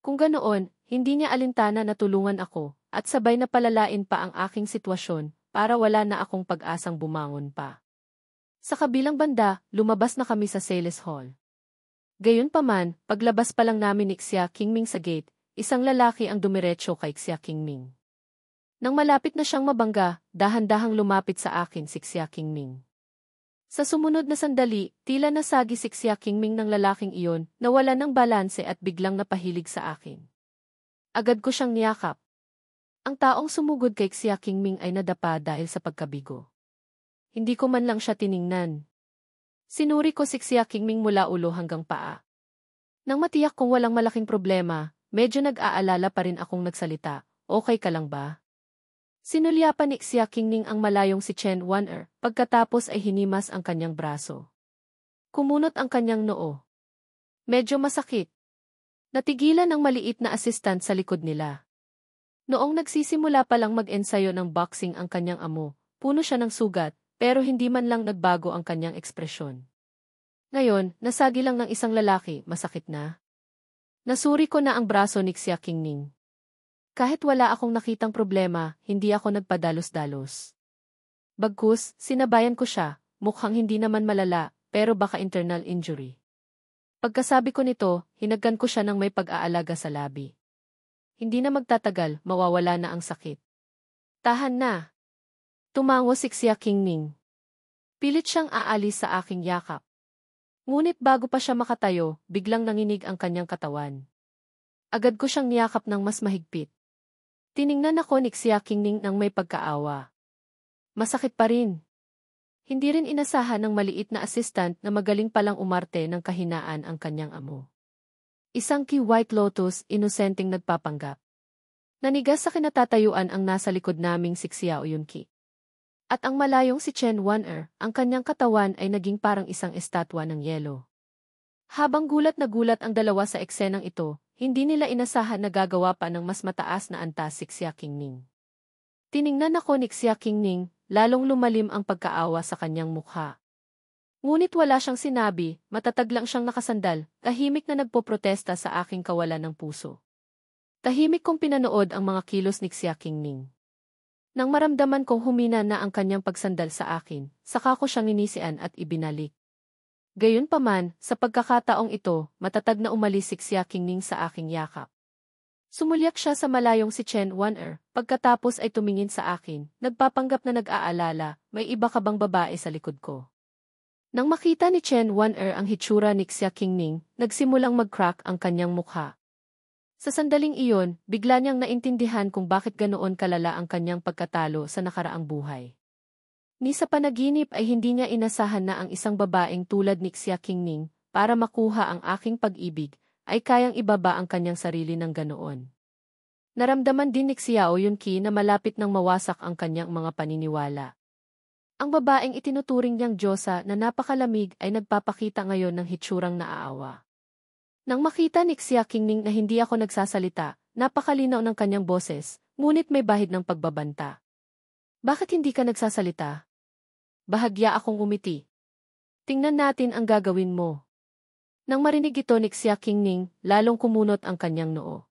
Kung ganoon, hindi niya alintana na tulungan ako, at sabay na palalain pa ang aking sitwasyon, para wala na akong pag-asang bumangon pa. Sa kabilang banda, lumabas na kami sa sales hall. Gayunpaman, paglabas pa lang namin ni Xia Qingming sa gate, isang lalaki ang dumiretso kay Xia Qingming. Nang malapit na siyang mabangga, dahan-dahang lumapit sa akin si Xia Qingming. Sa sumunod na sandali, tila nasagi si Xia Qingming ng lalaking iyon, nawala ng balanse at biglang napahilig sa akin. Agad ko siyang niyakap. Ang taong sumugod kay Xia Qingming ay nadapa dahil sa pagkabigo. Hindi ko man lang siya tiningnan. Sinuri ko si Xia Qingming mula ulo hanggang paa. Nang matiyak kong walang malaking problema, medyo nag-aalala pa rin akong nagsalita, okay ka lang ba? Sinulyapan ni Xia Qingming ang malayong si Chen Wan'er, pagkatapos ay hinimas ang kanyang braso. Kumunot ang kanyang noo. Medyo masakit. Natigilan ng maliit na assistant sa likod nila. Noong nagsisimula pa lang mag-ensayo ng boxing ang kanyang amo, puno siya ng sugat, pero hindi man lang nagbago ang kanyang ekspresyon. Ngayon, nasagi lang ng isang lalaki, masakit na. Nasuri ko na ang braso ni Xia Qingming. Kahit wala akong nakitang problema, hindi ako nagpadalos-dalos. Bagkus, sinabayan ko siya, mukhang hindi naman malala, pero baka internal injury. Pagkasabi ko nito, hinagkan ko siya ng may pag-aalaga sa labi. Hindi na magtatagal, mawawala na ang sakit. Tahan na. Tumango si Xia Qingming. Pilit siyang aalis sa aking yakap. Ngunit bago pa siya makatayo, biglang nanginig ang kanyang katawan. Agad ko siyang niyakap ng mas mahigpit. Tiningnan ako ni Xia Qingming ng may pagkaawa. Masakit pa rin. Hindi rin inasahan ng maliit na assistant na magaling palang umarte ng kahinaan ang kanyang amo. Isang White Lotus, inosenteng nagpapanggap. Nanigas sa kinatatayuan ang nasa likod naming si Xiao Yunqi. At ang malayong si Chen Wan'er, ang kanyang katawan ay naging parang isang estatwa ng yelo. Habang gulat na gulat ang dalawa sa eksenang ito, hindi nila inasahan na gagawa pa ng mas mataas na antas si Xia Qingming. Tiningnan ako ni Xia Qingming, lalong lumalim ang pagkaawa sa kanyang mukha. Ngunit wala siyang sinabi, matatag lang siyang nakasandal, tahimik na nagpoprotesta sa aking kawalan ng puso. Tahimik kong pinanood ang mga kilos ni Xia Qingming. Nang maramdaman kong humina na ang kanyang pagsandal sa akin, saka ko siyang inisian at ibinalik. Gayunpaman, sa pagkakataong ito, matatag na umalis si Xia Qingming sa aking yakap. Sumulyak siya sa malayong si Chen Wan'er, pagkatapos ay tumingin sa akin, nagpapanggap na nag-aalala, may iba ka bang babae sa likod ko. Nang makita ni Chen Wan'er ang hitsura ni Xia Qingming, nagsimulang mag-crack ang kanyang mukha. Sa sandaling iyon, bigla niyang naintindihan kung bakit ganoon kalala ang kanyang pagkatalo sa nakaraang buhay. Ni sa panaginip ay hindi niya inasahan na ang isang babaeng tulad ni Xia Qingming, para makuha ang aking pag-ibig, ay kayang ibaba ang kanyang sarili ng ganoon. Naramdaman din ni Xiao Yunqi na malapit nang mawasak ang kanyang mga paniniwala. Ang babaeng itinuturing niyang diyosa na napakalamig ay nagpapakita ngayon ng hitsurang naaawa. Nang makita ni Xia Qingming na hindi ako nagsasalita, napakalinaw ng kanyang boses, ngunit may bahid ng pagbabanta. Bakit hindi ka nagsasalita? Bahagya akong umiti. Tingnan natin ang gagawin mo. Nang marinig ito ni Xia Qingming, lalong kumunot ang kanyang noo.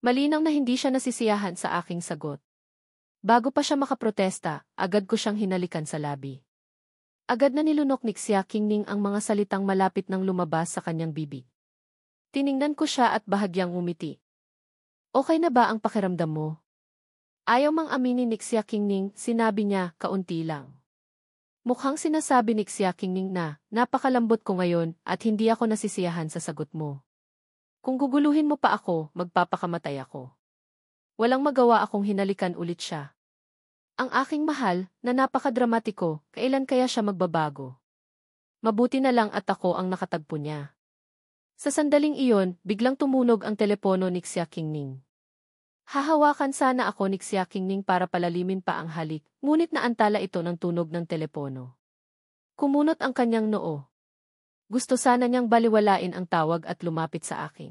Malinaw na hindi siya nasisiyahan sa aking sagot. Bago pa siya makaprotesta, agad ko siyang hinalikan sa labi. Agad na nilunok ni Xia Qingming ang mga salitang malapit nang lumabas sa kanyang bibig. Tiningnan ko siya at bahagyang umiti. Okay na ba ang pakiramdam mo? Ayaw mang aminin ni Xia Qingming, sinabi niya, kaunti lang. Mukhang sinasabi ni Xia Qingming na, napakalambot ko ngayon at hindi ako nasisiyahan sa sagot mo. Kung guguluhin mo pa ako, magpapakamatay ako. Walang magawa akong hinalikan ulit siya. Ang aking mahal, na napakadramatiko, kailan kaya siya magbabago? Mabuti na lang at ako ang nakatagpo niya. Sa sandaling iyon, biglang tumunog ang telepono ni Xia Qingming. Hahawakan sana ako ni Xia Qingning para palalimin pa ang halik, ngunit naantala ito ng tunog ng telepono. Kumunot ang kanyang noo. Gusto sana niyang baliwalain ang tawag at lumapit sa akin.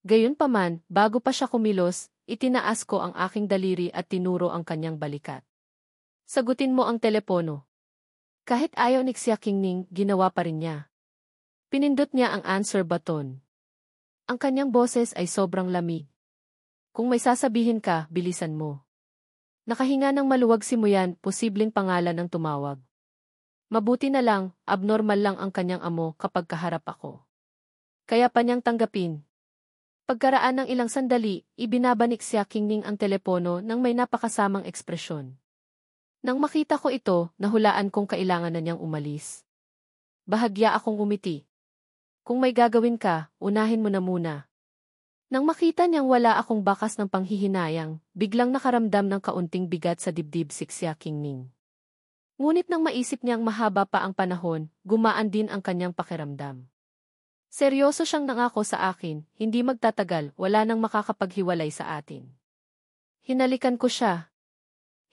Gayunpaman, bago pa siya kumilos, itinaas ko ang aking daliri at tinuro ang kanyang balikat. Sagutin mo ang telepono. Kahit ayaw ni Xia Qingning, ginawa pa rin niya. Pinindot niya ang answer button. Ang kanyang boses ay sobrang lamig. Kung may sasabihin ka, bilisan mo. Nakahinga ng maluwag si Muyan, posibleng pangalan ng tumawag. Mabuti na lang, abnormal lang ang kanyang amo kapag kaharap ako. Kaya pa niyang tanggapin. Pagkaraan ng ilang sandali, ibinabanik Xia Qingning ang telepono nang may napakasamang ekspresyon. Nang makita ko ito, nahulaan kong kailangan na niyang umalis. Bahagya akong umiti. Kung may gagawin ka, unahin mo na muna. Nang makita niyang wala akong bakas ng panghihinayang, biglang nakaramdam ng kaunting bigat sa dibdib si Xia Qingning. Ngunit nang maisip niyang mahaba pa ang panahon, gumaan din ang kanyang pakiramdam. Seryoso siyang nangako sa akin, hindi magtatagal, wala nang makakapaghiwalay sa atin. Hinalikan ko siya.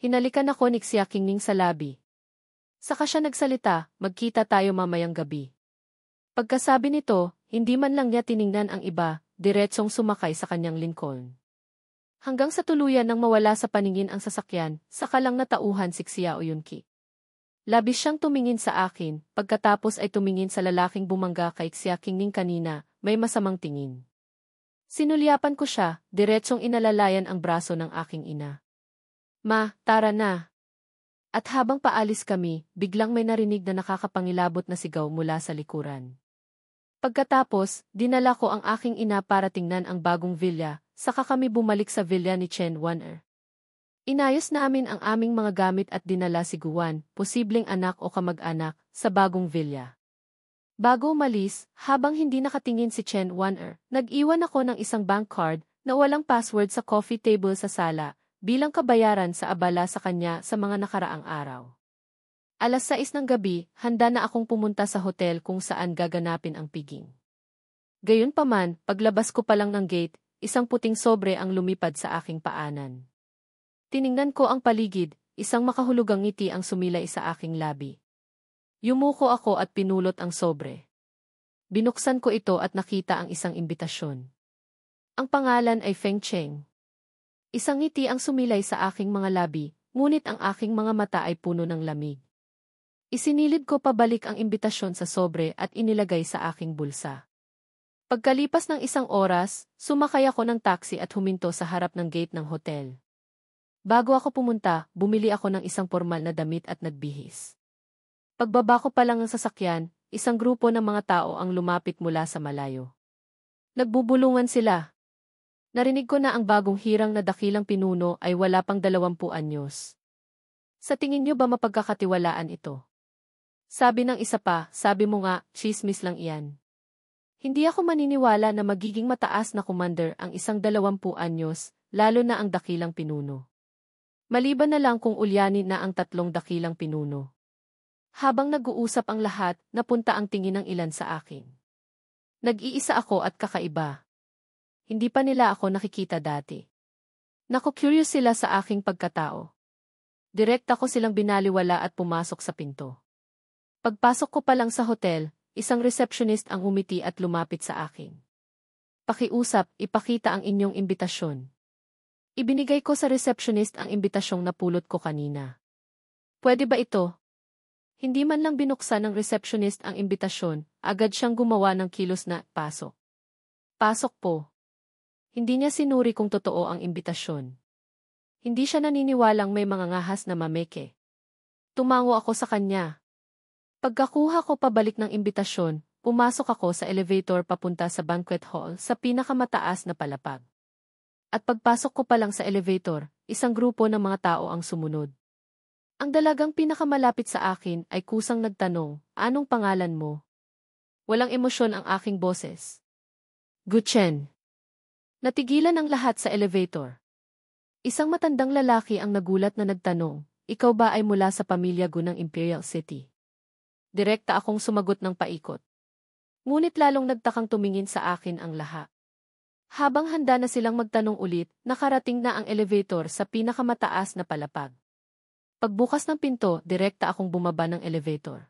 Hinalikan ako ni Xia Qingning sa labi. Saka siya nagsalita, magkita tayo mamayang gabi. Pagkasabi nito, hindi man lang niya tiningnan ang iba, diretsong sumakay sa kanyang Lincoln. Hanggang sa tuluyan nang mawala sa paningin ang sasakyan, saka lang natauhan si Xiao Yunqi. Labis siyang tumingin sa akin, pagkatapos ay tumingin sa lalaking bumangga kay Xia Qingning kanina, may masamang tingin. Sinulyapan ko siya, diretsong inalalayan ang braso ng aking ina. Ma, tara na. At habang paalis kami, biglang may narinig na nakakapangilabot na sigaw mula sa likuran. Pagkatapos, dinala ko ang aking ina para tingnan ang bagong villa, saka kami bumalik sa villa ni Chen Wan'er. Inayos namin ang aming mga gamit at dinala si Guan, posibleng anak o kamag-anak, sa bagong villa. Bago umalis, habang hindi nakatingin si Chen Wan'er, nag-iwan ako ng isang bank card na walang password sa coffee table sa sala, bilang kabayaran sa abala sa kanya sa mga nakaraang araw. 6:00 ng gabi, handa na akong pumunta sa hotel kung saan gaganapin ang piging. Gayunpaman, paglabas ko pa lang ng gate, isang puting sobre ang lumipad sa aking paanan. Tiningnan ko ang paligid, isang makahulugang ngiti ang sumilay sa aking labi. Yumuko ako at pinulot ang sobre. Binuksan ko ito at nakita ang isang imbitasyon. Ang pangalan ay Feng Cheng. Isang ngiti ang sumilay sa aking mga labi, ngunit ang aking mga mata ay puno ng lamig. Isinilid ko pabalik ang imbitasyon sa sobre at inilagay sa aking bulsa. Pagkalipas ng 1 oras, sumakay ako ng taxi at huminto sa harap ng gate ng hotel. Bago ako pumunta, bumili ako ng isang formal na damit at nagbihis. Pagbaba ko pa lang ng sasakyan, isang grupo ng mga tao ang lumapit mula sa malayo. Nagbubulungan sila. Narinig ko na ang bagong hirang na dakilang pinuno ay wala pang 20 anyos. Sa tingin niyo ba mapagkakatiwalaan ito? Sabi ng isa pa, sabi mo nga, chismis lang iyan. Hindi ako maniniwala na magiging mataas na commander ang isang 20 anyos, lalo na ang dakilang pinuno. Maliban na lang kung ulyanin na ang 3 dakilang pinuno. Habang nag-uusap ang lahat, napunta ang tingin ng ilan sa akin. Nag-iisa ako at kakaiba. Hindi pa nila ako nakikita dati. Naku-curious sila sa aking pagkatao. Direkta ko silang binaliwala at pumasok sa pinto. Pagpasok ko pa lang sa hotel, isang receptionist ang umiti at lumapit sa akin. Pakiusap, ipakita ang inyong imbitasyon. Ibinigay ko sa receptionist ang imbitasyong napulot ko kanina. Pwede ba ito? Hindi man lang binuksan ng receptionist ang imbitasyon, agad siyang gumawa ng kilos na, pasok. Pasok po. Hindi niya sinuri kung totoo ang imbitasyon. Hindi siya naniniwalang may mga ngahas na mameke. Tumango ako sa kanya. Pagkakuha ko pabalik ng imbitasyon, pumasok ako sa elevator papunta sa banquet hall sa pinakamataas na palapag. At pagpasok ko pa lang sa elevator, isang grupo ng mga tao ang sumunod. Ang dalagang pinakamalapit sa akin ay kusang nagtanong, anong pangalan mo? Walang emosyon ang aking boses. Gu Chen. Natigilan ang lahat sa elevator. Isang matandang lalaki ang nagulat na nagtanong, ikaw ba ay mula sa pamilya Gu ng Imperial City? Direkta akong sumagot ng paikot. Ngunit lalong nagtakang tumingin sa akin ang lahat. Habang handa na silang magtanong ulit, nakarating na ang elevator sa pinakamataas na palapag. Pagbukas ng pinto, direkta akong bumaba ng elevator.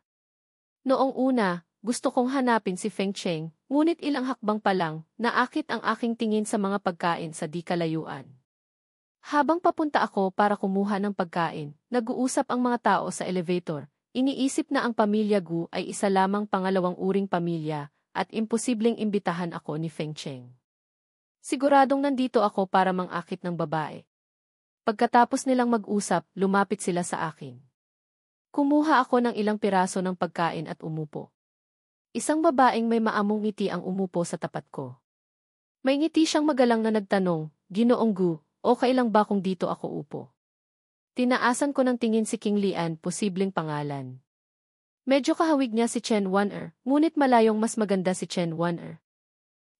Noong una, gusto kong hanapin si Feng Cheng, ngunit ilang hakbang pa lang, naakit ang aking tingin sa mga pagkain sa di kalayuan. Habang papunta ako para kumuha ng pagkain, nag-uusap ang mga tao sa elevator. Iniisip na ang pamilya Gu ay isa lamang pangalawang uring pamilya at imposibleng imbitahan ako ni Feng Cheng. Siguradong nandito ako para mangakit ng babae. Pagkatapos nilang mag-usap, lumapit sila sa akin. Kumuha ako ng ilang piraso ng pagkain at umupo. Isang babaeng may maamong ngiti ang umupo sa tapat ko. May ngiti siyang magalang na nagtanong, "Ginoong Gu, okay lang ba kung dito ako upo?" Tinaasan ko ng tingin si King Lian, posibleng pangalan. Medyo kahawig niya si Chen Wan-er, ngunit malayong mas maganda si Chen Wan-er.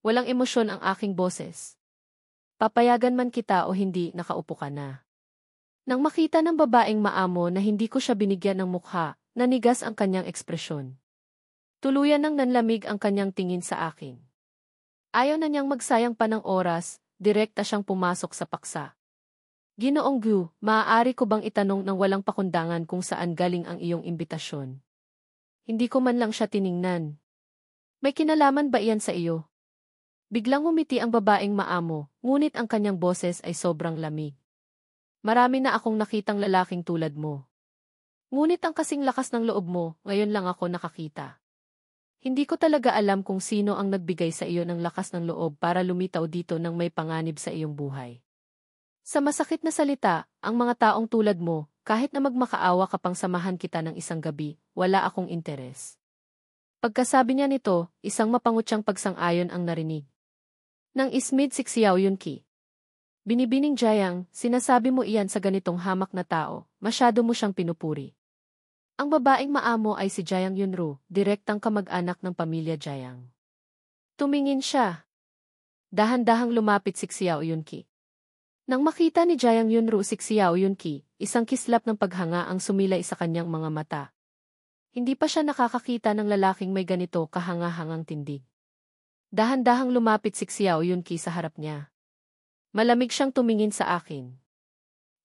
Walang emosyon ang aking boses. Papayagan man kita o hindi, nakaupo ka na. Nang makita ng babaeng maamo na hindi ko siya binigyan ng mukha, nanigas ang kanyang ekspresyon. Tuluyan nang nanlamig ang kanyang tingin sa akin. Ayaw na niyang magsayang pa ng oras, direkta siyang pumasok sa paksa. "Ginoong Gu, maaari ko bang itanong ng walang pakundangan kung saan galing ang iyong imbitasyon?" Hindi ko man lang siya tiningnan. "May kinalaman ba iyan sa iyo?" Biglang umiti ang babaeng maamo, ngunit ang kanyang boses ay sobrang lamig. "Marami na akong nakitang lalaking tulad mo. Ngunit ang kasing lakas ng loob mo, ngayon lang ako nakakita. Hindi ko talaga alam kung sino ang nagbigay sa iyo ng lakas ng loob para lumitaw dito nang may panganib sa iyong buhay. Sa masakit na salita, ang mga taong tulad mo, kahit na magmakaawa ka pang samahan kita ng isang gabi, wala akong interes." Pagkasabi niya nito, isang mapangutyang pagsang-ayon ang narinig. Nang ismid si Xiao Yunqi. "Binibining Jiang, sinasabi mo iyan sa ganitong hamak na tao, masyado mo siyang pinupuri." Ang babaeng maamo ay si Jiang Yunru, direktang kamag-anak ng pamilya Jiang. Tumingin siya. Dahan-dahang lumapit si Xiao Yunqi. Nang makita ni Jiang Yunru si Xiao Yunqi, isang kislap ng paghanga ang sumilay sa kanyang mga mata. Hindi pa siya nakakakita ng lalaking may ganito kahanga-hangang tindig. Dahan-dahang lumapit si Xiao Yunqi sa harap niya. Malamig siyang tumingin sa akin.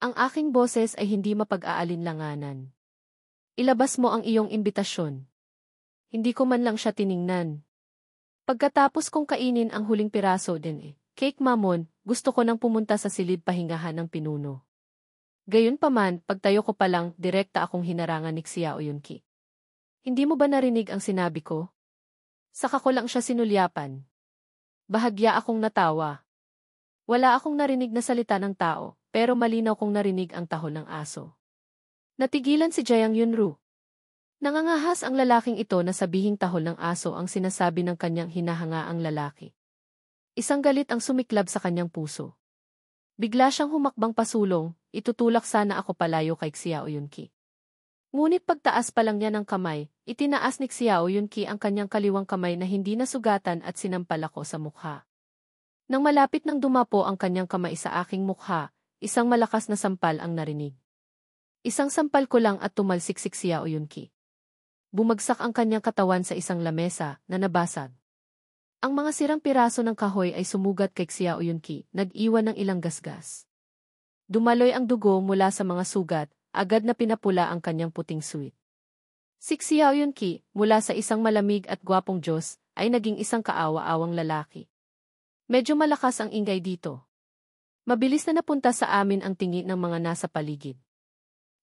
Ang aking boses ay hindi mapag-aalinlanganan. "Ilabas mo ang iyong imbitasyon." Hindi ko man lang siya tiningnan. Pagkatapos kong kainin ang huling piraso din cake mamon, gusto ko nang pumunta sa silid pahingahan ng pinuno. Gayunpaman, pagtayo ko pa lang, direkta akong hinarangan ni Xiao Yunqi. "Hindi mo ba narinig ang sinabi ko?" Saka ko lang siya sinulyapan. Bahagya akong natawa. Wala akong narinig na salita ng tao, pero malinaw kong narinig ang tahol ng aso. Natigilan si Jiang Yunru. Nangangahas ang lalaking ito na sabihing tahol ng aso ang sinasabi ng kanyang hinahangaang lalaki. Isang galit ang sumiklab sa kanyang puso. Bigla siyang humakbang pasulong, itutulak sana ako palayo kay Xiao Yunqi. Ngunit pagtaas pa lang niya ng kamay, itinaas ni Xiao Yunqi ang kanyang kaliwang kamay na hindi nasugatan at sinampal ako sa mukha. Nang malapit nang dumapo ang kanyang kamay sa aking mukha, isang malakas na sampal ang narinig. Isang sampal ko lang at tumalsik si Xiao Yunqi. Bumagsak ang kanyang katawan sa isang lamesa na nabasag. Ang mga sirang piraso ng kahoy ay sumugat kay Xiao Yunqi, nag-iwan ng ilang gasgas. Dumaloy ang dugo mula sa mga sugat, agad na pinapula ang kanyang puting suit. Si Xiao Yunqi, mula sa isang malamig at gwapong Diyos, ay naging isang kaawa-awang lalaki. Medyo malakas ang ingay dito. Mabilis na napunta sa amin ang tingin ng mga nasa paligid.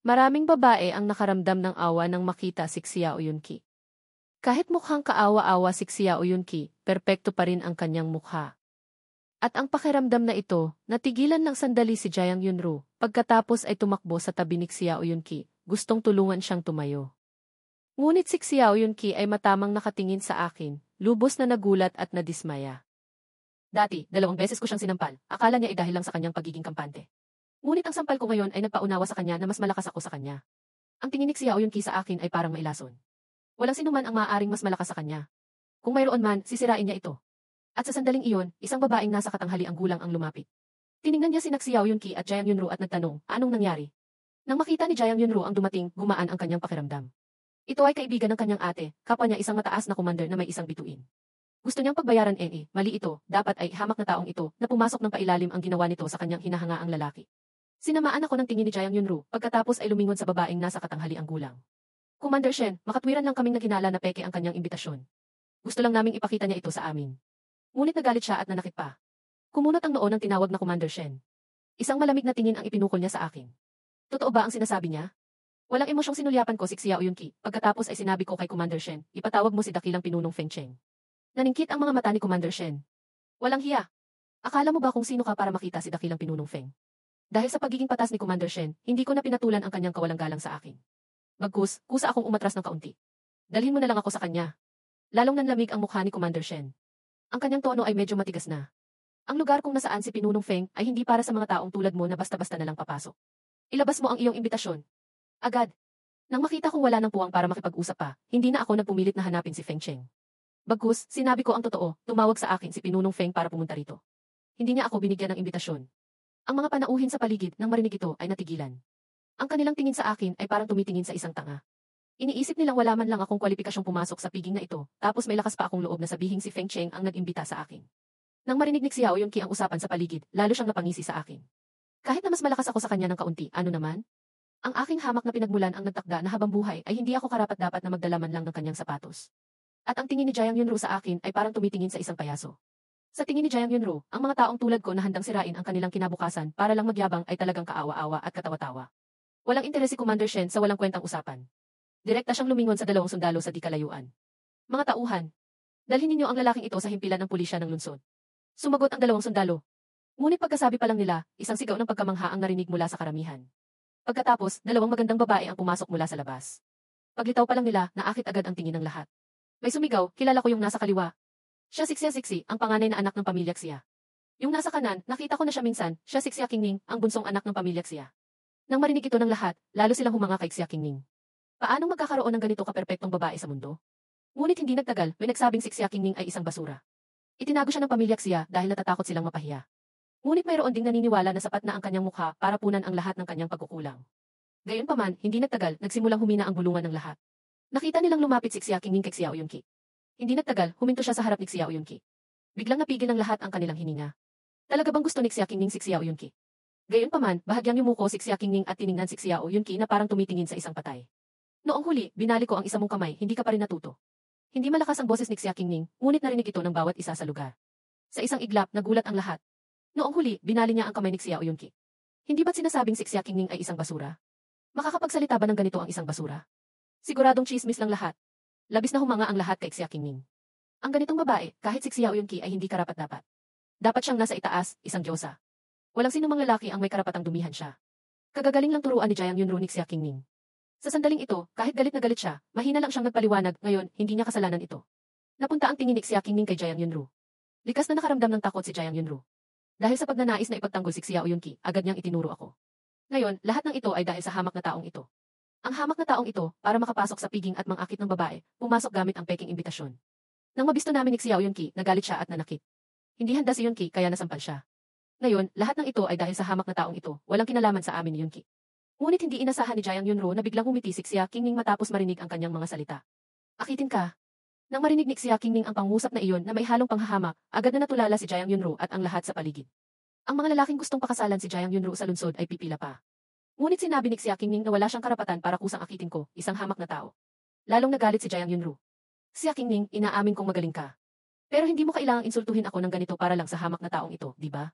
Maraming babae ang nakaramdam ng awa nang makita si Xiao Yunqi. Kahit mukhang kaawa-awa si Xiao Yunqi, perpekto pa rin ang kanyang mukha. At ang pakiramdam na ito, natigilan ng sandali si Jiang Yunru, pagkatapos ay tumakbo sa tabi ni Xiao Yunqi, gustong tulungan siyang tumayo. Ngunit si Xiao Yunqi ay matamang nakatingin sa akin, lubos na nagulat at nadismaya. Dati, 2 beses ko siyang sinampal, akala niya ay dahil lang sa kanyang pagiging kampante. Ngunit ang sampal ko ngayon ay nagpaunawa sa kanya na mas malakas ako sa kanya. Ang tingin ni Xiao Yunqi sa akin ay parang mailason. Walang sinuman ang maaaring mas malakas sa kanya. Kung mayroon man, sisirain niya ito. At sa sandaling iyon, isang babaeng nasa katanghali ang gulang ang lumapit. Tiningnan niya sina Xiao Yunqi at Jiang Yunru at nagtanong, anong nangyari? Nang makita ni Jiang Yunru ang dumating, gumaan ang kanyang pakiramdam. Ito ay kaibigan ng kanyang ate, kapwa niya isang mataas na commander na may isang bituin. Gusto niyang pagbayaran mali ito, dapat ay hamak na taong ito na pumasok ng pailalim ang ginawa nito sa kanyang hinahangaang lalaki. Sinamaan ako ng tingin ni Jiang Yunru, pagkatapos ay lumingon sa babaeng nasa katanghaliang gulang. Commander Shen, makatwiran lang kaming naghinala na peke ang kanyang imbitasyon. Gusto lang naming ipakita niya ito sa amin. Ngunit nagalit siya at nanakit pa. Kumunot ang noo ng tinawag na Commander Shen. Isang malamig na tingin ang ipinukol niya sa akin. Totoo ba ang sinasabi niya? Walang emosyong sinulyapan ko si Xiao Yunqi, pagkatapos ay sinabi ko kay Commander Shen, ipatawag mo si dakilang pinunong Feng Cheng. Naningkit ang mga mata ni Commander Shen. Walang hiya. Akala mo ba kung sino ka para makita si dakilang pinunong Feng? Dahil sa pagiging patas ni Commander Shen, hindi ko na pinatulan ang kanyang kawalang galang sa akin. Bagkus, kusa akong umatras ng kaunti. Dalhin mo na lang ako sa kanya. Lalong nanlamig ang mukha ni Commander Shen. Ang kanyang tono ay medyo matigas na. Ang lugar kung nasaan si pinunong Feng ay hindi para sa mga taong tulad mo na basta-basta na lang papasok. Ilabas mo ang iyong imbitasyon. Agad. Nang makita kong wala ng puwang para makipag-usap pa, hindi na ako nagpumilit na hanapin si Feng Cheng. Bagkus, sinabi ko ang totoo, tumawag sa akin si pinunong Feng para pumunta rito. Hindi niya ako binigyan ng imbitasyon. Ang mga panauhin sa paligid nang marinig ito ay natigilan. Ang kanilang tingin sa akin ay parang tumitingin sa isang tanga. Iniisip nilang wala man lang akong kwalipikasyong pumasok sa piging na ito, tapos may lakas pa akong loob na sabihing si Feng Cheng ang nag-imbita sa akin. Nang marinig ni Xiao Yunqi ang usapan sa paligid, lalo siyang napangisi sa akin. Kahit na mas malakas ako sa kanya ng kaunti, ano naman? Ang aking hamak na pinagmulan ang nagtakda na habang buhay ay hindi ako karapat-dapat na magdala man lang ng kanyang sapatos. At ang tingin ni Jiang Yunru sa akin ay parang tumitingin sa isang payaso. Sa tingin ni Jiang Yunru, ang mga taong tulad ko na handang sirain ang kanilang kinabukasan para lang magyabang ay talagang kaawa-awa at katawa-tawa. Walang interes si Commander Shen sa walang kwentang usapan. Direkta siyang lumingon sa dalawang sundalo sa di kalayuan. Mga tauhan, dalhin ninyo ang lalaking ito sa himpilan ng pulisya ng lungsod. Sumagot ang dalawang sundalo. Ngunit pagkasabi pa lang nila, isang sigaw ng pagkamangha ang narinig mula sa karamihan. Pagkatapos, dalawang magandang babae ang pumasok mula sa labas. Paglitaw pa lang nila, naakit agad ang tingin ng lahat. May sumigaw, kilala ko yung nasa kaliwa. Siya si Xia Sixi, ang panganay na anak ng pamilya Xia. Yung nasa kanan, nakita ko na siya minsan, siya si Xia Qingning, ang bunsong anak ng pamilya Xia. Nang marinig ito ng lahat, lalo silang humanga kay Xia Qingning. Paanong magkakaroon ng ganito kaperpektong babae sa mundo? Ngunit hindi nagtagal, may nagsabing si Xia Qingning ay isang basura. Itinago siya ng pamilya Xia dahil natatakot silang mapahiya. Ngunit mayroon ding naniniwala na sapat na ang kanyang mukha para punan ang lahat ng kanyang pagkukulang. Gayunpaman, hindi nagtagal, nagsimulang humina ang bulungan ng lahat. Nakita nilang lumapit si Xia Qingning kay Xiao Yunqi. Hindi nagtagal, huminto siya sa harap ni Xiao Yunqi. Biglang napigil ng lahat ang kanilang hininga. Talaga bang gusto ni Xia Qingning si Xiao Yunqi? Gayunpaman, bahagyang yumuko si Xia Qingning at tiningnan si Xiao Yunqi na parang tumitingin sa isang patay. Noong huli, binali ko ang isa mong kamay, hindi ka pa rin natuto. Hindi malakas ang boses ni Xia Qingning, ngunit narinig ito ng bawat isa sa lugar. Sa isang iglap, nagulat ang lahat. Noong huli, binali niya ang kamay ni Xiao Yunqi. Hindi ba't sinasabing si Xia Qingning ay isang basura? Makakapagsalita ba ng ganito ang isang basura? Siguradong chismis lang lahat. Labis na humanga ang lahat kay Xia Qingning. Ang ganitong babae, kahit si Xiao Yunqi ay hindi karapat-dapat. Dapat siyang nasa itaas, isang diyosa. Walang sinumang lalaki ang may karapatang dumihan siya. Kagagaling lang turuan ni Jiang Yunru ni Xia Qingning. Sa sandaling ito, kahit galit na galit siya, mahina lang siyang nagpaliwanag, ngayon, hindi niya kasalanan ito. Napunta ang tingin ni Xia Qingning kay Jiang Yunru. Likas na nakaramdam ng takot si Jiang Yunru. Dahil sa pagnanais na ipagtanggol si Xiao Yunqi, agad niyang itinuro ako. Ngayon, lahat ng ito ay dahil sa hamak na taong ito. Ang hamak na taong ito, para makapasok sa piging at mangakit ng babae, pumasok gamit ang peking imbitasyon. Nang mabisto namin ni Xiao Yunqi, nagalit siya at nanakit. Hindi handa si Yunqi kaya nasampal siya. Ngayon, lahat ng ito ay dahil sa hamak na taong ito, walang kinalaman sa amin ni Yunqi. Ngunit hindi inasahan ni Jiang Yunru na biglang humiti si Xia Qingning matapos marinig ang kanyang mga salita. Akitin ka. Nang marinig ni Xia Qingning ang pangusap na iyon na may halong panghahamak, agad na natulala si Jiang Yunru at ang lahat sa paligid. Ang mga lalaking gustong pakasalan si Jiang Yunru sa lungsod ay pipila pa. Ngunit sinabi ni Xia Qingning na wala siyang karapatan para kusang akitin ko, isang hamak na tao. Lalong nagalit si Jiang Yunru. Xia Qingning, inaamin kong magaling ka. Pero hindi mo kailangang insultuhin ako ng ganito para lang sa hamak na taong ito, di ba?